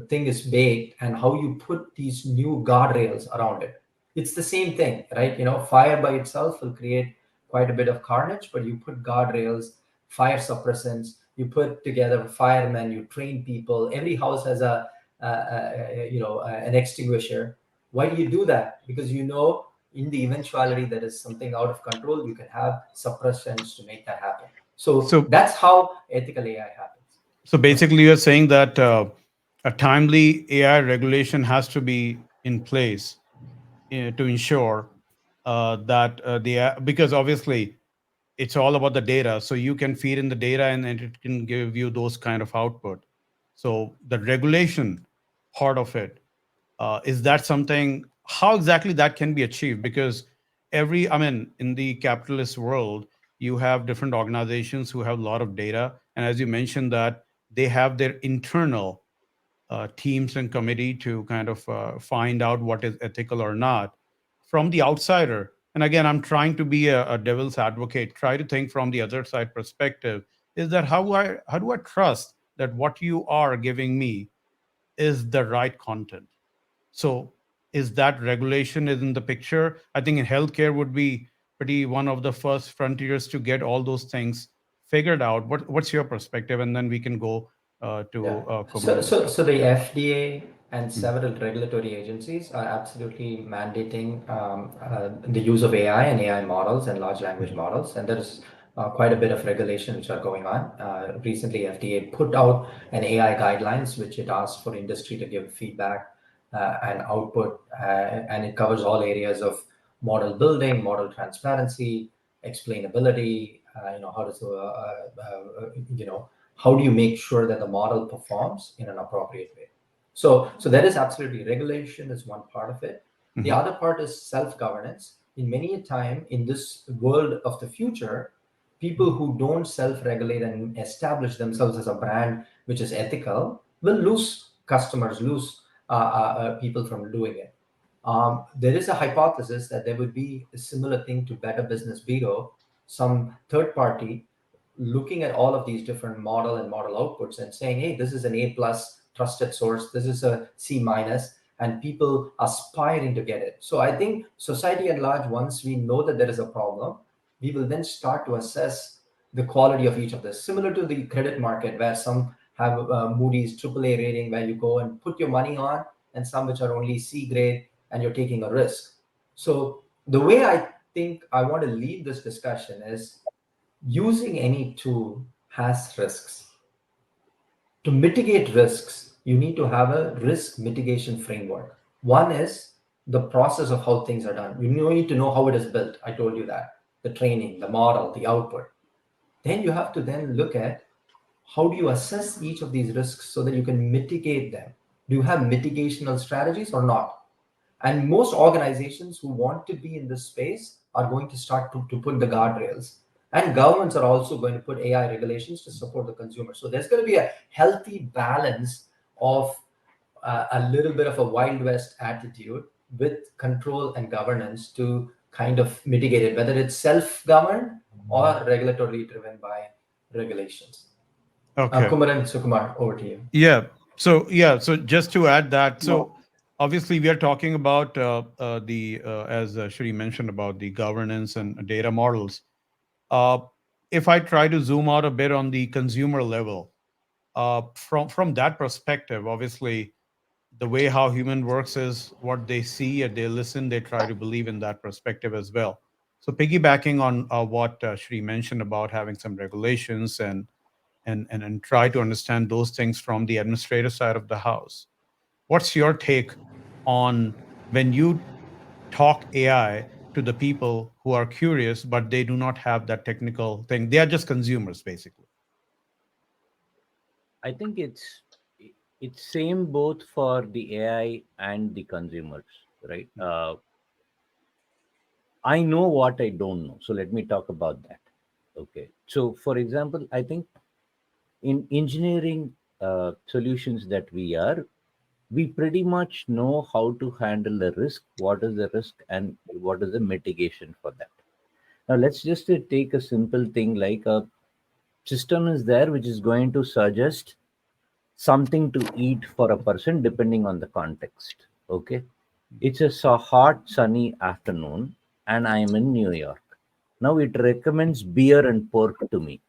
thing is baked and how you put these new guardrails around it. It's the same thing, right? Fire by itself will create quite a bit of carnage, but you put guardrails, fire suppressants, you put together firemen, you train people. Every house has an extinguisher. Why do you do that? Because in the eventuality that is something out of control, you can have suppressants to make that happen. So So that's how ethical AI happens. So Go ahead. basically, you're saying that a timely AI regulation has to be in place to ensure that because obviously it's all about the data. So you can feed in the data and it can give you those kind of output. So the regulation part of it, is that something, how exactly that can be achieved? Because I mean, in the capitalist world, you have different organizations who have a lot of data. And as you mentioned that they have their internal teams and committee to kind of find out what is ethical or not. From the outsider, and again, I'm trying to be a devil's advocate, try to think from the other side perspective, is that how do I trust that what you are giving me is the right content? So is that regulation is in the picture? I think in healthcare would be pretty one of the first frontiers to get all those things figured out. What's your perspective? And then we can go Yeah. to Kumar So, and so, discuss. so the FDA and Mm, several regulatory agencies are absolutely mandating the use of AI and AI models and large language mm, models, and there is quite a bit of regulation which are going on. Recently, FDA put out an AI guidelines which it asked for industry to give feedback and output, and it covers all areas of model building, model transparency, explainability. How does how do you make sure that the model performs in an appropriate way? So there is absolutely regulation is one part of it. The mhm, other part is self-governance. In many a time in this world of the future, people who don't self-regulate and establish themselves as a brand which is ethical will lose customers, lose people from doing it. There is a hypothesis that there would be a similar thing to Better Business Bureau, some third party looking at all of these different model and model outputs and saying, hey, this is an A plus trusted source, this is a C minus, and people aspiring to get it. So I think society at large, once we know that there is a problem, we will then start to assess the quality of each of this. Similar to the credit market, where some have Moody's AAA rating, where you go and put your money on, and some which are only C grade, and you're taking a risk. So the way I think I want to lead this discussion is using any tool has risks. To mitigate risks, you need to have a risk mitigation framework. One is the process of how things are done. You need to know how it is built. I told you that. The training, the model, the output. Then you have to then look at how do you assess each of these risks so that you can mitigate them. Do you have mitigational strategies or not? And most organizations who want to be in this space are going to start to put the guardrails. And governments are also going to put AI regulations to support the consumer. So there's going to be a healthy balance of a little bit of a Wild West attitude with control and governance to kind of mitigate it, whether it's self governed or regulatorily driven by regulations. okay. Kumaran, Sukumar, over to you. So just to add that, so obviously we are talking about the as Shri mentioned about the governance and data models. Uh, if I try to zoom out a bit on the consumer level, from that perspective, obviously the way how human works is what they see and they listen, they try to believe in that perspective as well. So piggybacking on what Shri mentioned about having some regulations and try to understand those things from the administrative side of the house. What's your take on when you talk AI to the people who are curious, but they do not have that technical thing? They are just consumers, basically. I think it's same both for the AI and the consumers, right? I know what I don't know, so let me talk about that. Okay, so for example, I think in engineering solutions that we pretty much know how to handle the risk, what is the risk, and what is the mitigation for that. Now, let's just take a simple thing like a system is there which is going to suggest something to eat for a person depending on the context. Okay, it's a hot, sunny afternoon, and I am in New York. Now, it recommends beer and pork to me.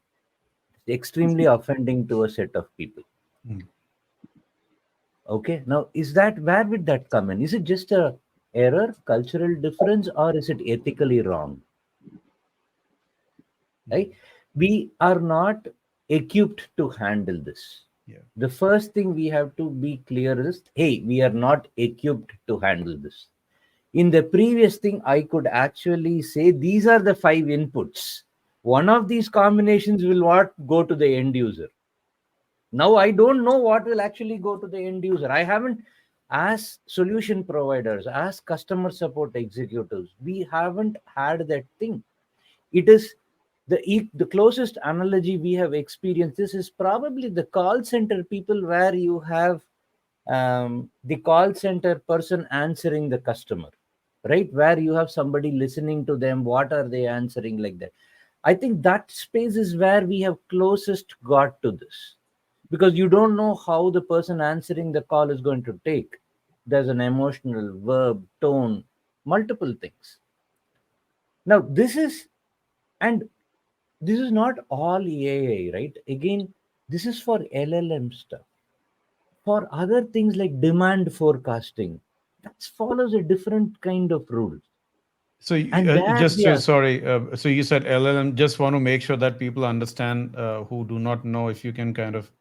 It's extremely offending to a set of people. Mm. Okay, now is that where would that come in? Is it just a error, cultural difference, or is it ethically wrong? Right? We are not equipped to handle this. Yeah. The first thing we have to be clear is, hey, we are not equipped to handle this. In the previous thing, I could actually say these are the 5 inputs. One of these combinations will what go to the end user. Now I don't know what will actually go to the end user. I haven't, as solution providers, as customer support executives, we haven't had that thing. It is The closest analogy we have experienced this is probably the call center people, where you have the call center person answering the customer, right? Where you have somebody listening to them, what are they answering, like that. I think that space is where we have closest got to this, because you don't know how the person answering the call is going to take. There's an emotional verb, tone, multiple things. Now and this is not all AI, right? Again, this is for LLM stuff. For other things like demand forecasting, that follows a different kind of rules. So And there just we to, are. sorry, so you said LLM. Just want to make sure that people understand who do not know. If you can kind of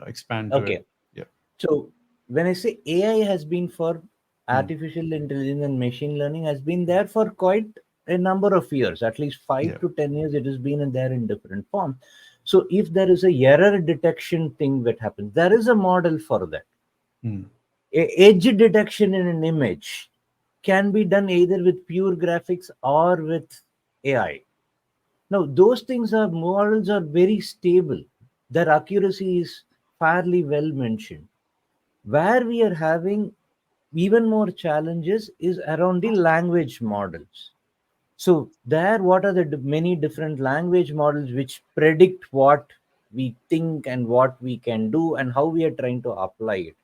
expand to it. Okay. Yeah. So when I say AI has been for Mm. artificial intelligence and machine learning has been there for quite a number of years, at least Yeah. 5 to 10 years, it has been in there in different forms. So if there is a error detection thing that happens, there is a model for that. Mm. Edge detection in an image can be done either with pure graphics or with AI. Now, those things are models are very stable. Their accuracy is fairly well mentioned. Where we are having even more challenges is around the language models. So there, what are the many different language models which predict what we think and what we can do and how we are trying to apply it.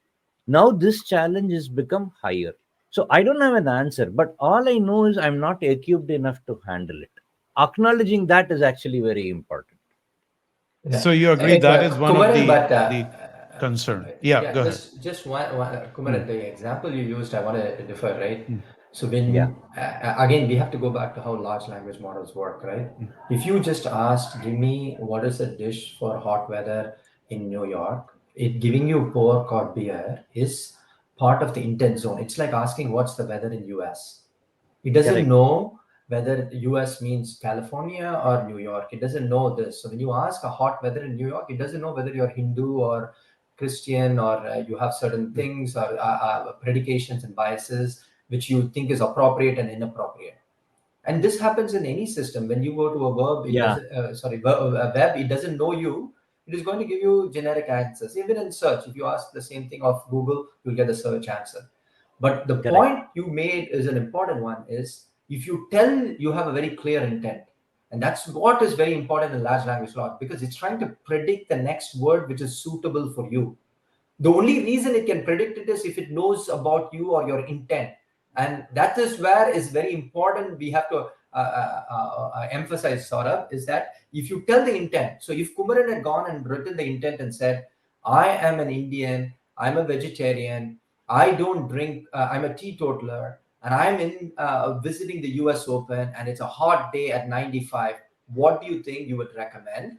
Now this challenge has become higher. So I don't have an answer, but all I know is I'm not equipped enough to handle it. Acknowledging that is actually very important. Yeah. So you agree And, that is one of Kumaran, but the concern. Yeah. yeah, Go ahead. just one Mm. Kumaran, the example you used, I want to differ, right? Mm. So Yeah. when again, we have to go back to how large language models work, right? Mm. If you just ask, give me what is a dish for hot weather in New York, it giving you pork or beer is part of the intent zone. It's like asking what's the weather in US. It doesn't Correct. know whether US means California or New York. It doesn't know this. So when you ask a hot weather in New York, it doesn't know whether you're Hindu or Christian or you have certain Mm. things or predications and biases which you think is appropriate and inappropriate. And this happens in any system. When you go to a verb, it Yeah. doesn't. A web, it doesn't know you. It is going to give you generic answers. Even in search, if you ask the same thing of Google, you'll get the search answer. But the Correct. point you made is an important one. Is if you tell you have a very clear intent, and that's what is very important in large language model because it's trying to predict the next word which is suitable for you. The only reason it can predict it is if it knows about you or your intent, and that is where is very important. We have to emphasize, Saurabh, is that if you tell the intent. So if Kumaran had gone and written the intent and said, "I am an Indian, I'm a vegetarian, I don't drink, I'm a teetotaler, and I'm in visiting the U.S. Open, and it's a hot day at 95. What do you think you would recommend?"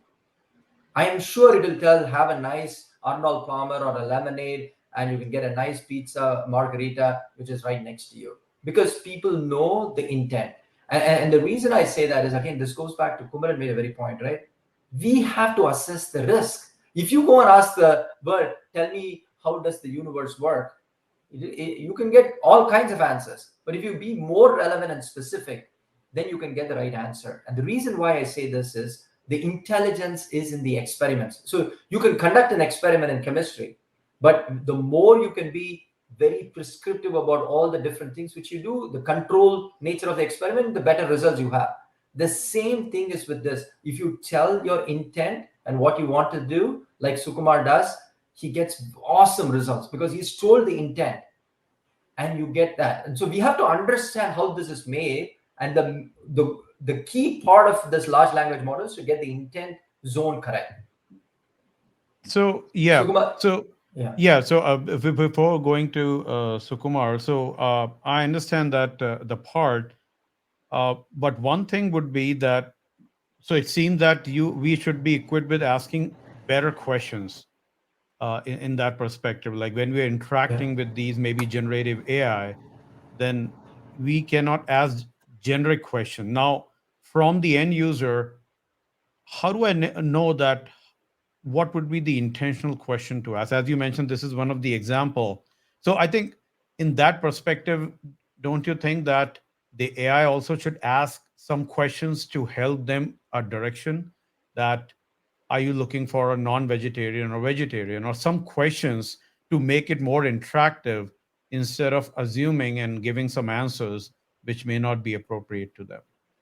I am sure it will tell have a nice Arnold Palmer or a lemonade, and you can get a nice pizza margarita, which is right next to you. Because people know the intent. And the reason I say that is again, this goes back to Kumaran made a very point, right? We have to assess the risk. If you go and ask the bird, tell me how does the universe work? You can get all kinds of answers. But if you be more relevant and specific, then you can get the right answer. And the reason why I say this is the intelligence is in the experiments. So you can conduct an experiment in chemistry, but the more you can be very prescriptive about all the different things which you do, the control nature of the experiment, the better results you have. The same thing is with this. If you tell your intent and what you want to do, like Sukumar does, he gets awesome results because he's told the intent and you get that. And so we have to understand how this is made, and the key part of this large language model is to get the intent zone correct. So yeah. Sukumar, So yeah, yeah. So before going to Sukumar, so I understand that the part. But one thing would be that, so it seems that we should be equipped with asking better questions in that perspective. Like when we're yeah, interacting with these maybe generative AI, then we cannot ask generic question. Now, from the end user, how do I know that what would be the intentional question to ask? As you mentioned, this is one of the example. So I think in that perspective, don't you think that the AI also should ask some questions to help them a direction that are you looking for a non-vegetarian or vegetarian, or some questions to make it more interactive instead of assuming and giving some answers which may not be appropriate to them.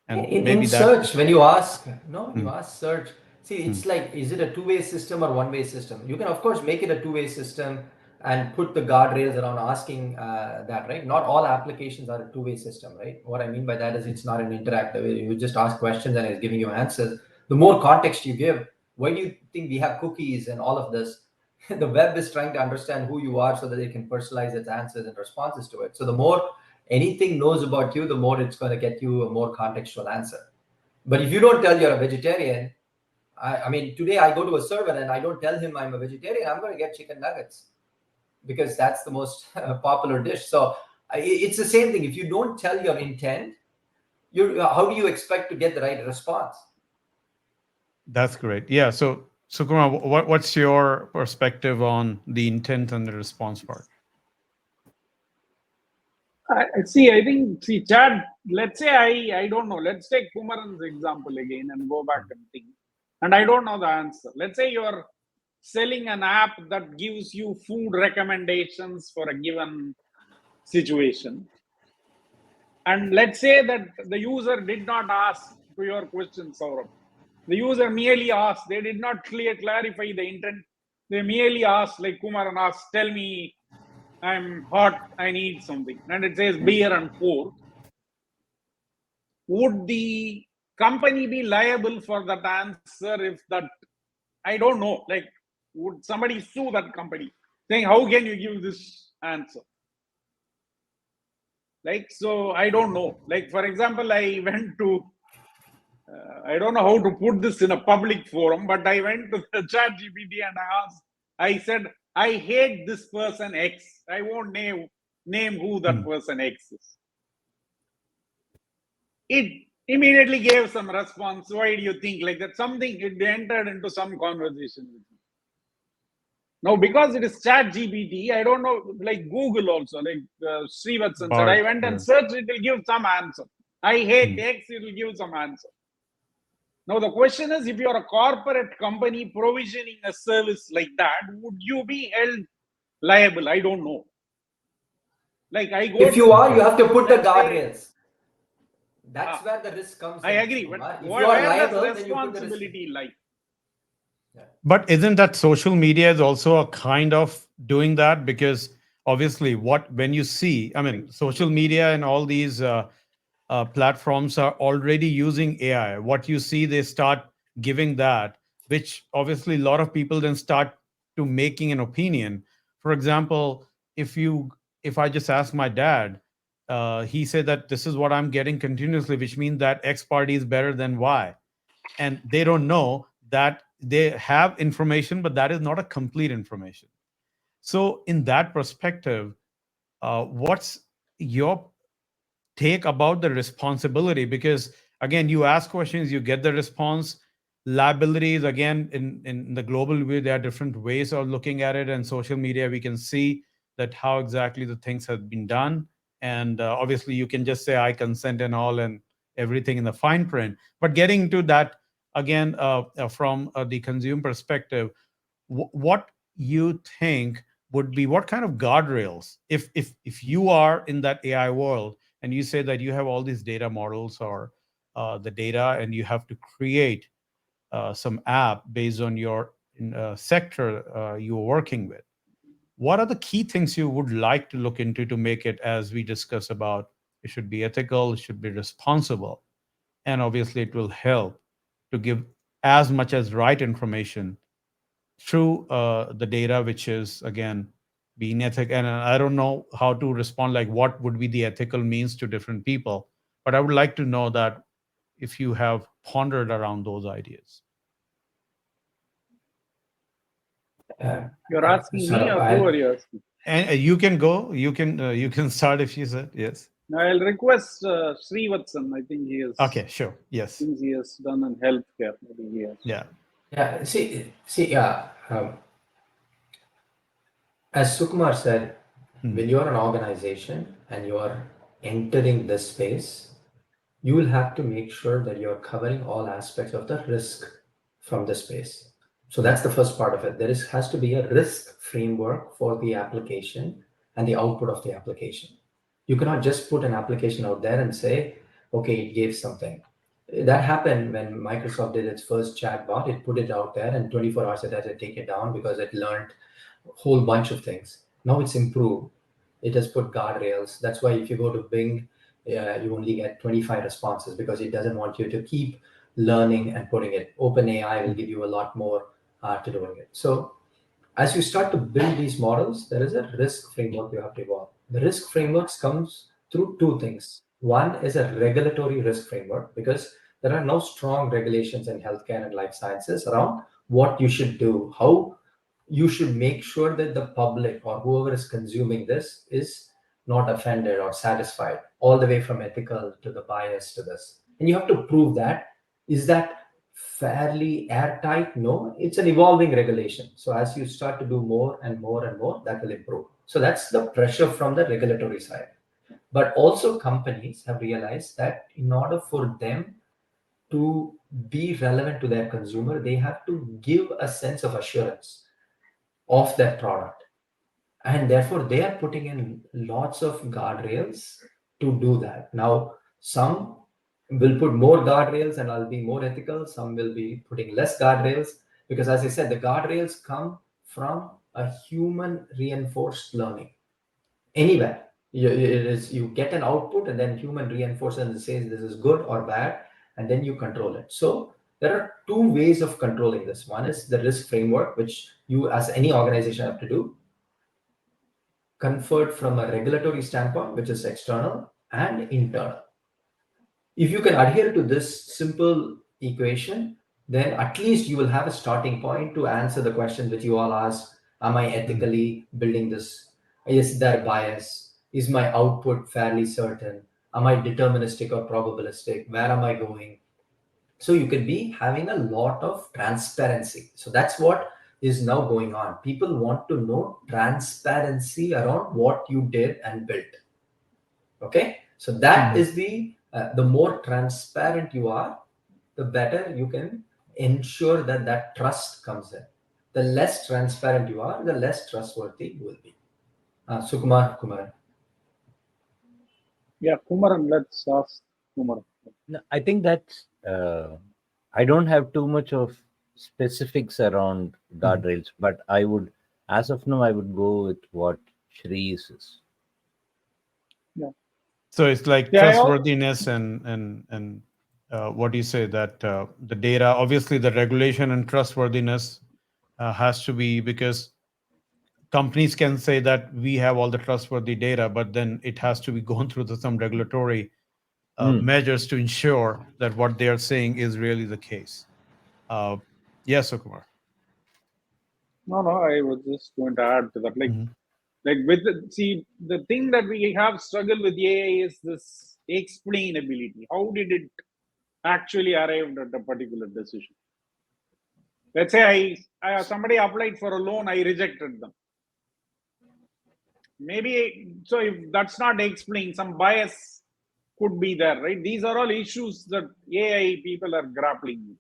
And In maybe that search, when you ask, no, when Hmm. you ask search, see, it's Hmm. like, is it a two-way system or one-way system? You can, of course, make it a two-way system and put the guardrails around asking that, right? Not all applications are a two-way system, right? What I mean by that is it's not an interactive. You just ask questions and it's giving you answers. The more context you give, why do you think we have cookies and all of this? The web is trying to understand who you are so that it can personalize its answers and responses to it. So the more anything knows about you, the more it's going to get you a more contextual answer. But if you don't tell you're a vegetarian, I mean, today I go to a server and I don't tell him I'm a vegetarian, I'm going to get chicken nuggets because that's the most popular dish. So it's the same thing. If you don't tell your intent, how do you expect to get the right response? That's great. Yeah. So, Sukumar, what's your perspective on the intent and the response part? I think, Chad, let's say I don't know. Let's take Kumaran's example again and go back and think. And I don't know the answer. Let's say you're selling an app that gives you food recommendations for a given situation. And let's say that the user did not ask to your question, Saurabh. The user merely asked. They did not clarify the intent. They merely asked, like Kumaran asked, tell me, I'm hot, I need something. And it says beer and pork. Would the company be liable for that answer if that, I don't know, like, would somebody sue that company saying, how can you give this answer? Like, so I don't know. Like, for example, I went to, I don't know how to put this in a public forum, but I went to the chat GPT and I said, I hate this person X. I won't name who that person X is. It immediately gave some response. Why do you think like that? Something, it entered into some conversation with me. Now, because it is chat GPT, I don't know, like Google also, like Srivatsan said, I went and searched, it will give some answer. I hate X, it will give some answer. Now, the question is, if you're a corporate company provisioning a service like that, would you be held liable? I don't know. Like, I go. If you are, you have to put the guardrails. That's where the risk comes. I agree. But if you are liable, then you put the risk. Responsibility lie. But isn't that social media is also a kind of doing that? Because obviously, when you see, I mean, social media and all these platforms are already using AI. What you see, they start giving that, which obviously a lot of people then start to making an opinion. For example, if I just ask my dad, he said that this is what I'm getting continuously, which means that X party is better than Y, and they don't know that they have information, but that is not a complete information. So, in that perspective, what's your take about the responsibility? Because again, you ask questions, you get the response. Liabilities, again, in the global view, there are different ways of looking at it, and social media, we can see that how exactly the things have been done. And obviously you can just say I consent and all and everything in the fine print, but getting to that again, from the consumer perspective, what you think would be, what kind of guardrails, if you are in that AI world and you say that you have all these data models or the data, and you have to create some app based on your sector you're working with, what are the key things you would like to look into to make it, as we discuss about, it should be ethical, it should be responsible, and obviously it will help to give as much as right information through the data, which is again being ethical. And I don't know how to respond, like what would be the ethical means to different people, but I would like to know that if you have pondered around those ideas. You're asking me, or who are you asking? And you can go, you can start if you said yes. I'll request Srivatsan. I think he is. Okay, sure. Yes. Things he has done in healthcare. Maybe he has. Yeah. Yeah. See. Yeah. As Sukumar said, when you are an organization and you are entering this space, you will have to make sure that you're covering all aspects of the risk from the space. So that's the first part of it. Has to be a risk framework for the application and the output of the application. You cannot just put an application out there and say, okay, it gave something. That happened when Microsoft did its first chatbot. It put it out there, and 24 hours it had to take it down because it learned a whole bunch of things. Now it's improved. It has put guardrails. That's why if you go to Bing, you only get 25 responses because it doesn't want you to keep learning and putting it. OpenAI will give you a lot more to doing it. So as you start to build these models, there is a risk framework you have to evolve. The risk frameworks comes through two things. One is a regulatory risk framework, because there are no strong regulations in healthcare and life sciences around what you should do, how you should make sure that the public or whoever is consuming this is not offended or satisfied, all the way from ethical to the bias to this. And you have to prove that. Is that fairly airtight? No, it's an evolving regulation. So as you start to do more and more and more, that will improve. So that's the pressure from the regulatory side. But also companies have realized that in order for them to be relevant to their consumer, they have to give a sense of assurance of their product. And therefore, they are putting in lots of guardrails to do that. Now, some will put more guardrails and I'll be more ethical. Some will be putting less guardrails because, as I said, the guardrails come from a human reinforced learning. Anywhere you get an output and then human reinforcement says this is good or bad, and then you control it. So there are two ways of controlling this. One is the risk framework, which you as any organization have to do, conferred from a regulatory standpoint, which is external and internal. If you can adhere to this simple equation, then at least you will have a starting point to answer the question that you all asked. Am I ethically building this? Is there bias? Is my output fairly certain? Am I deterministic or probabilistic? Where am I going? So you could be having a lot of transparency. So that's what is now going on. People want to know transparency around what you did and built. Okay, so that is the more transparent you are, the better you can ensure that that trust comes in. The less transparent you are, the less trustworthy you will be. Kumaran. Yeah, Kumaran, let's ask Kumaran. No, I think that's. I don't have too much of specifics around guardrails, but I would, as of now, I would go with what Shri says. Yeah. So it's like Yeah, trustworthiness and what do you say, that the data, obviously the regulation and trustworthiness has to be, because companies can say that we have all the trustworthy data, but then it has to be gone through some regulatory measures to ensure that what they are saying is really the case. Yes, Sukumar. No, I was just going to add to that. Like with the thing that we have struggled with AI is this explainability. How did it actually arrive at a particular decision? Let's say somebody applied for a loan, I rejected them. Maybe, so if that's not explained, some bias could be there, right? These are all issues that AI people are grappling with.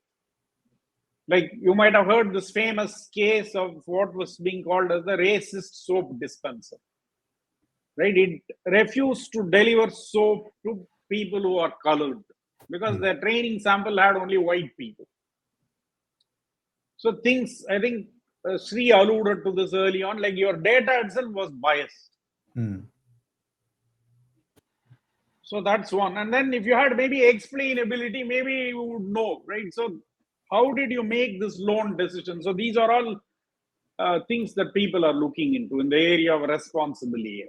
Like you might have heard this famous case of what was being called as the racist soap dispenser, right? It refused to deliver soap to people who are colored because their training sample had only white people. So things, I think Sri alluded to this early on, like your data itself was biased. So that's one. And then if you had maybe explainability, maybe you would know, right? So how did you make this loan decision? So these are all things that people are looking into in the area of responsibility.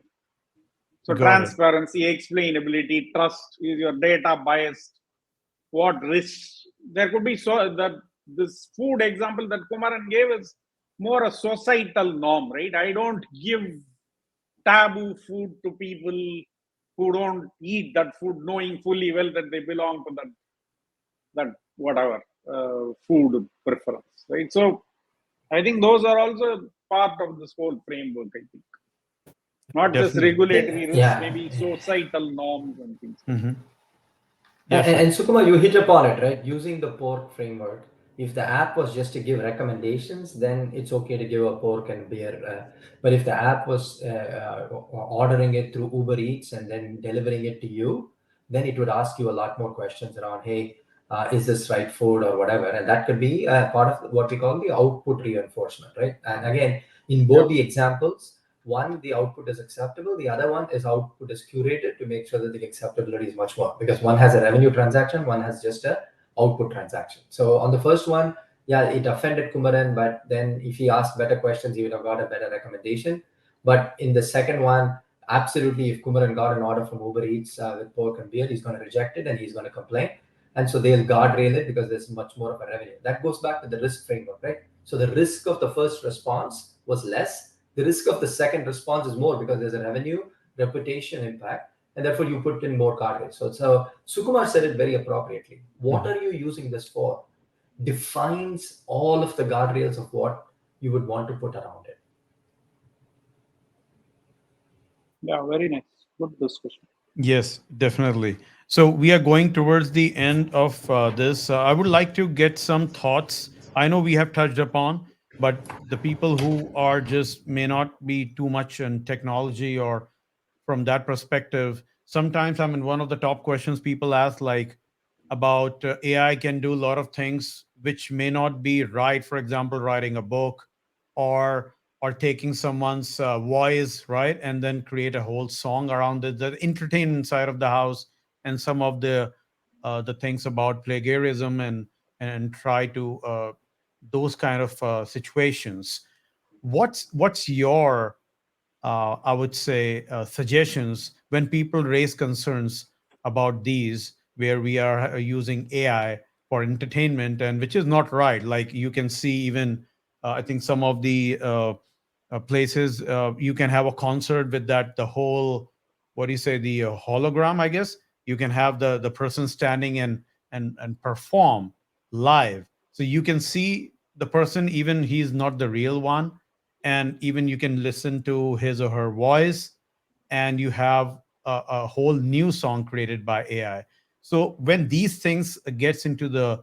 So transparency, explainability, trust. Is your data biased? What risks? There could be this food example that Kumaran gave is more a societal norm, right? I don't give taboo food to people who don't eat that food, knowing fully well that they belong to that whatever food preference, right? So I think those are also part of this whole framework, I think. Not just regulatory risks, maybe societal norms and things. Yes, And Sukumar, you hit upon it, right? Using the pork framework. If the app was just to give recommendations, then it's okay to give a pork and beer. But if the app was ordering it through Uber Eats and then delivering it to you, then it would ask you a lot more questions around, hey, is this right food or whatever? And that could be part of what we call the output reinforcement, right? And again, in both the examples, one, the output is acceptable. The other one is output is curated to make sure that the acceptability is much more, because one has a revenue transaction, one has just a output transaction. So on the first one, yeah, it offended Kumaran, but then if he asked better questions, he would have got a better recommendation. But in the second one, absolutely, if Kumaran got an order from Uber Eats with pork and beer, he's going to reject it and he's going to complain. And so they'll guardrail it because there's much more of a revenue. That goes back to the risk framework, right? So the risk of the first response was less. The risk of the second response is more because there's a revenue, reputation impact, and therefore you put in more guardrails. So Sukumar said it very appropriately. What are you using this for? Defines all of the guardrails of what you would want to put around it. Yeah, very nice. Good discussion. yes, definitely. So we are going towards the end of this. I would like to get some thoughts. I know we have touched upon, but the people who are just may not be too much in technology or from that perspective. Sometimes, I mean, one of the top questions people ask, like about AI can do a lot of things which may not be right. For example, writing a book, or taking someone's voice, right, and then create a whole song around it, the entertainment side of the house, and some of the things about plagiarism, and try to those kind of situations. What's your I would say, suggestions when people raise concerns about these, where we are using AI for entertainment, and which is not right. Like you can see, even I think some of the places you can have a concert with that, the whole, what do you say, the hologram, I guess. You can have the person standing and perform live, so you can see the person, even he's not the real one, and even you can listen to his or her voice, and you have a whole new song created by AI. So when these things gets into the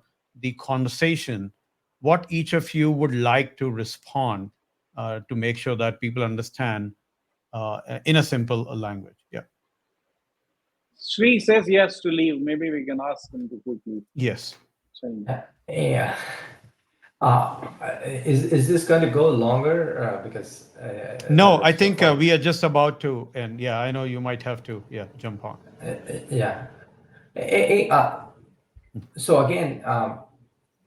conversation, what each of you would like to respond to make sure that people understand in a simple language? Yeah. Sri says yes to leave. Maybe we can ask him to quickly Yes. change. Yeah. Is this going to go longer? Because No, I that's think what. we are just about to, and yeah, I know you might have to, yeah, jump on. Yeah. So again,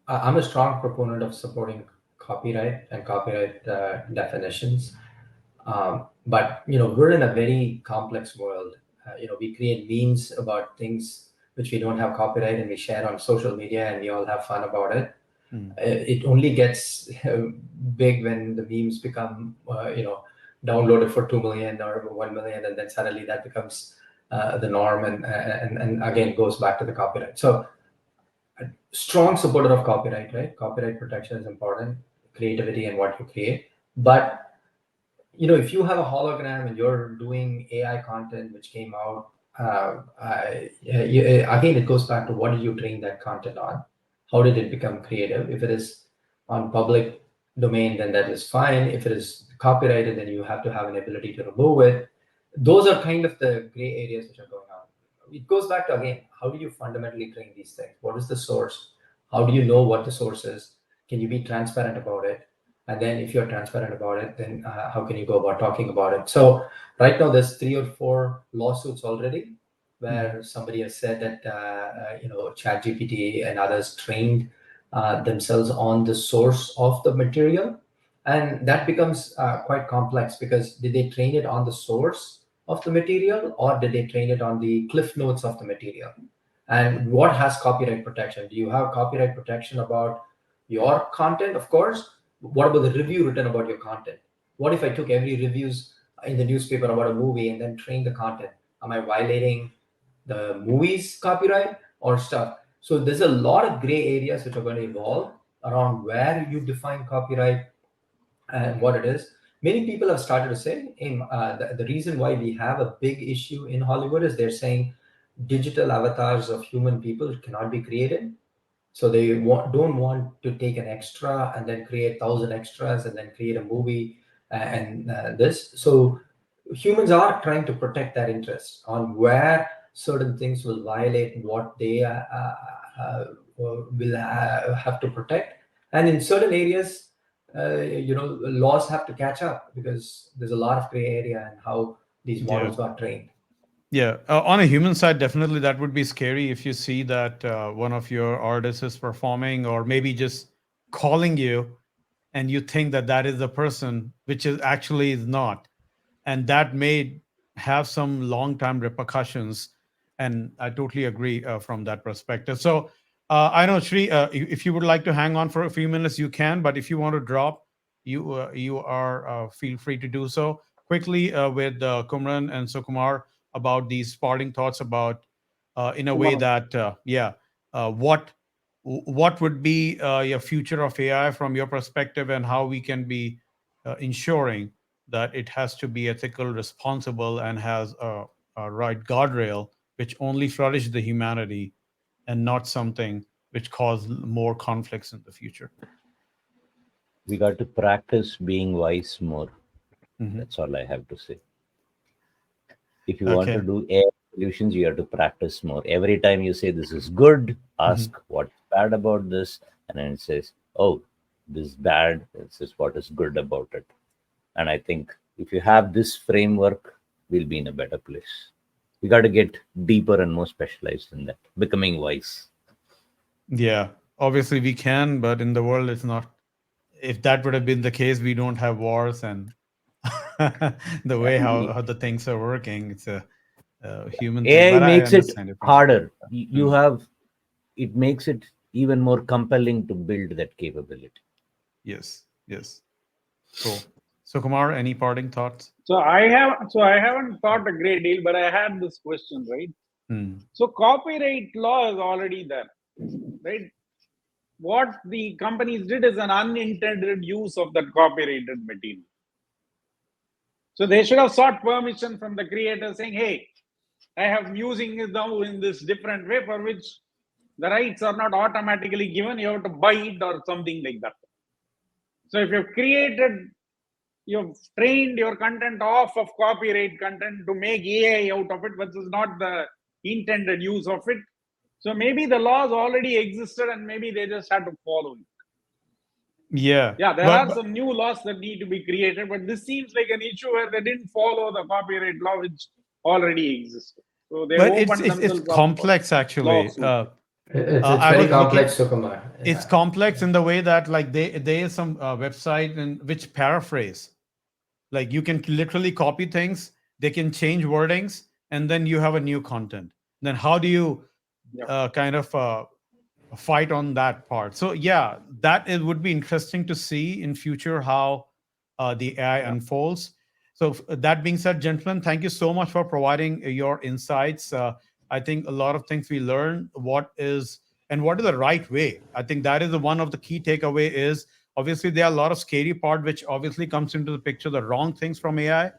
I'm a strong proponent of supporting copyright and copyright definitions. But we're in a very complex world. We create memes about things which we don't have copyright, and we share on social media, and we all have fun about it. Mm. It only gets big when the memes become, downloaded for 2 million or 1 million, and then suddenly that becomes the norm, and again goes back to the copyright. So strong supporter of copyright, right? Copyright protection is important, creativity and what you create. But if you have a hologram and you're doing AI content which came out, again, it goes back to what did you train that content on? How did it become creative? If it is on public domain, then that is fine. If it is copyrighted, then you have to have an ability to remove it. Those are kind of the gray areas which are going on. It goes back to, again, how do you fundamentally train these things? What is the source? How do you know what the source is? Can you be transparent about it? And then if you're transparent about it, then how can you go about talking about it? So right now there's 3 or 4 lawsuits already where somebody has said that ChatGPT and others trained themselves on the source of the material, and that becomes quite complex, because did they train it on the source of the material, or did they train it on the cliff notes of the material? And what has copyright protection? Do you have copyright protection about your content? Of course. What about the review written about your content? What if I took every reviews in the newspaper about a movie and then trained the content? Am I violating the movie's copyright or stuff? So there's a lot of gray areas which are going to evolve around where you define copyright and what it is. Many people have started to say the reason why we have a big issue in Hollywood is they're saying digital avatars of human people cannot be created. So they don't want to take an extra and then create 1,000 extras and then create a movie and this. So humans are trying to protect that interest on where certain things will violate what they will have to protect, and in certain areas, laws have to catch up because there's a lot of gray area in how these models got trained. Yeah, on a human side, definitely that would be scary if you see that one of your artists is performing or maybe just calling you and you think that that is the person, which is actually is not. And that may have some long-term repercussions. And I totally agree from that perspective. So I know, Shri, if you would like to hang on for a few minutes, you can. But if you want to drop, you are feel free to do so. Quickly with Kumaran and Sukumar about these parting thoughts about, in a way that, what would be your future of AI from your perspective, and how we can be ensuring that it has to be ethical, responsible, and has a right guardrail, which only flourish the humanity and not something which cause more conflicts in the future. We got to practice being wise more. Mhm. That's all I have to say. If you want to Okay. do AI solutions, you have to practice more. Every time you say this is good, ask what's bad about this, and then it says, oh, this is bad. This is what is good about it. And I think if you have this framework, we'll be in a better place. We got to get deeper and more specialized in that, becoming wise. Yeah, obviously we can, but in the world it's not. If that would have been the case, we don't have wars and the way how the things are working. It's a human thing, AI but I makes it understand it from harder. that. You have, it makes it even more compelling to build that capability. Yes, yes. Cool. So, Kumar, any parting thoughts? So I haven't thought a great deal, but I had this question, right? So copyright law is already there, right? What the companies did is an unintended use of that copyrighted material. So they should have sought permission from the creator saying, hey, I am using it now in this different way for which the rights are not automatically given. You have to buy it or something like that. So if you've trained your content off of copyright content to make AI out of it, which is not the intended use of it. So maybe the laws already existed and maybe they just had to follow it. Yeah. Yeah, there are some new laws that need to be created, but this seems like an issue where they didn't follow the copyright law which already existed. So they But opened it's themselves up complex actually. lawsuit. It's I very was looking. complex, Sukumar. It's complex in the way that like there is some website in which paraphrase. Like you can literally copy things, they can change wordings, and then you have a new content. Then how do you kind of fight on that part? So yeah, that it would be interesting to see in future how the AI unfolds. So that being said, gentlemen, thank you so much for providing your insights. I think a lot of things we learn what is the right way. I think that is the one of the key takeaway is obviously there are a lot of scary part which obviously comes into the picture, the wrong things from AI.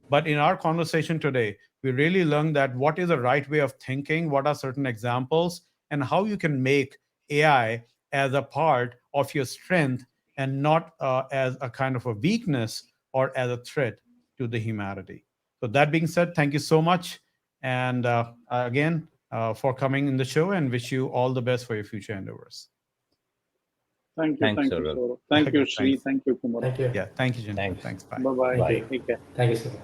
But in our conversation today, we really learned that what is the right way of thinking, what are certain examples, and how you can make AI as a part of your strength and not as a kind of a weakness or as a threat to the humanity. So that being said, thank you so much. And again, for coming in the show, and wish you all the best for your future endeavors. Thank you, Thanks, Saurabh. Saurabh. Thank you, Okay, Shri. thanks. Thank you, Kumar. Thank you. Yeah, thank you, gentlemen. Thanks. Thanks. Bye. Bye-bye. Thank you. Take care. Thank you, Sukumar.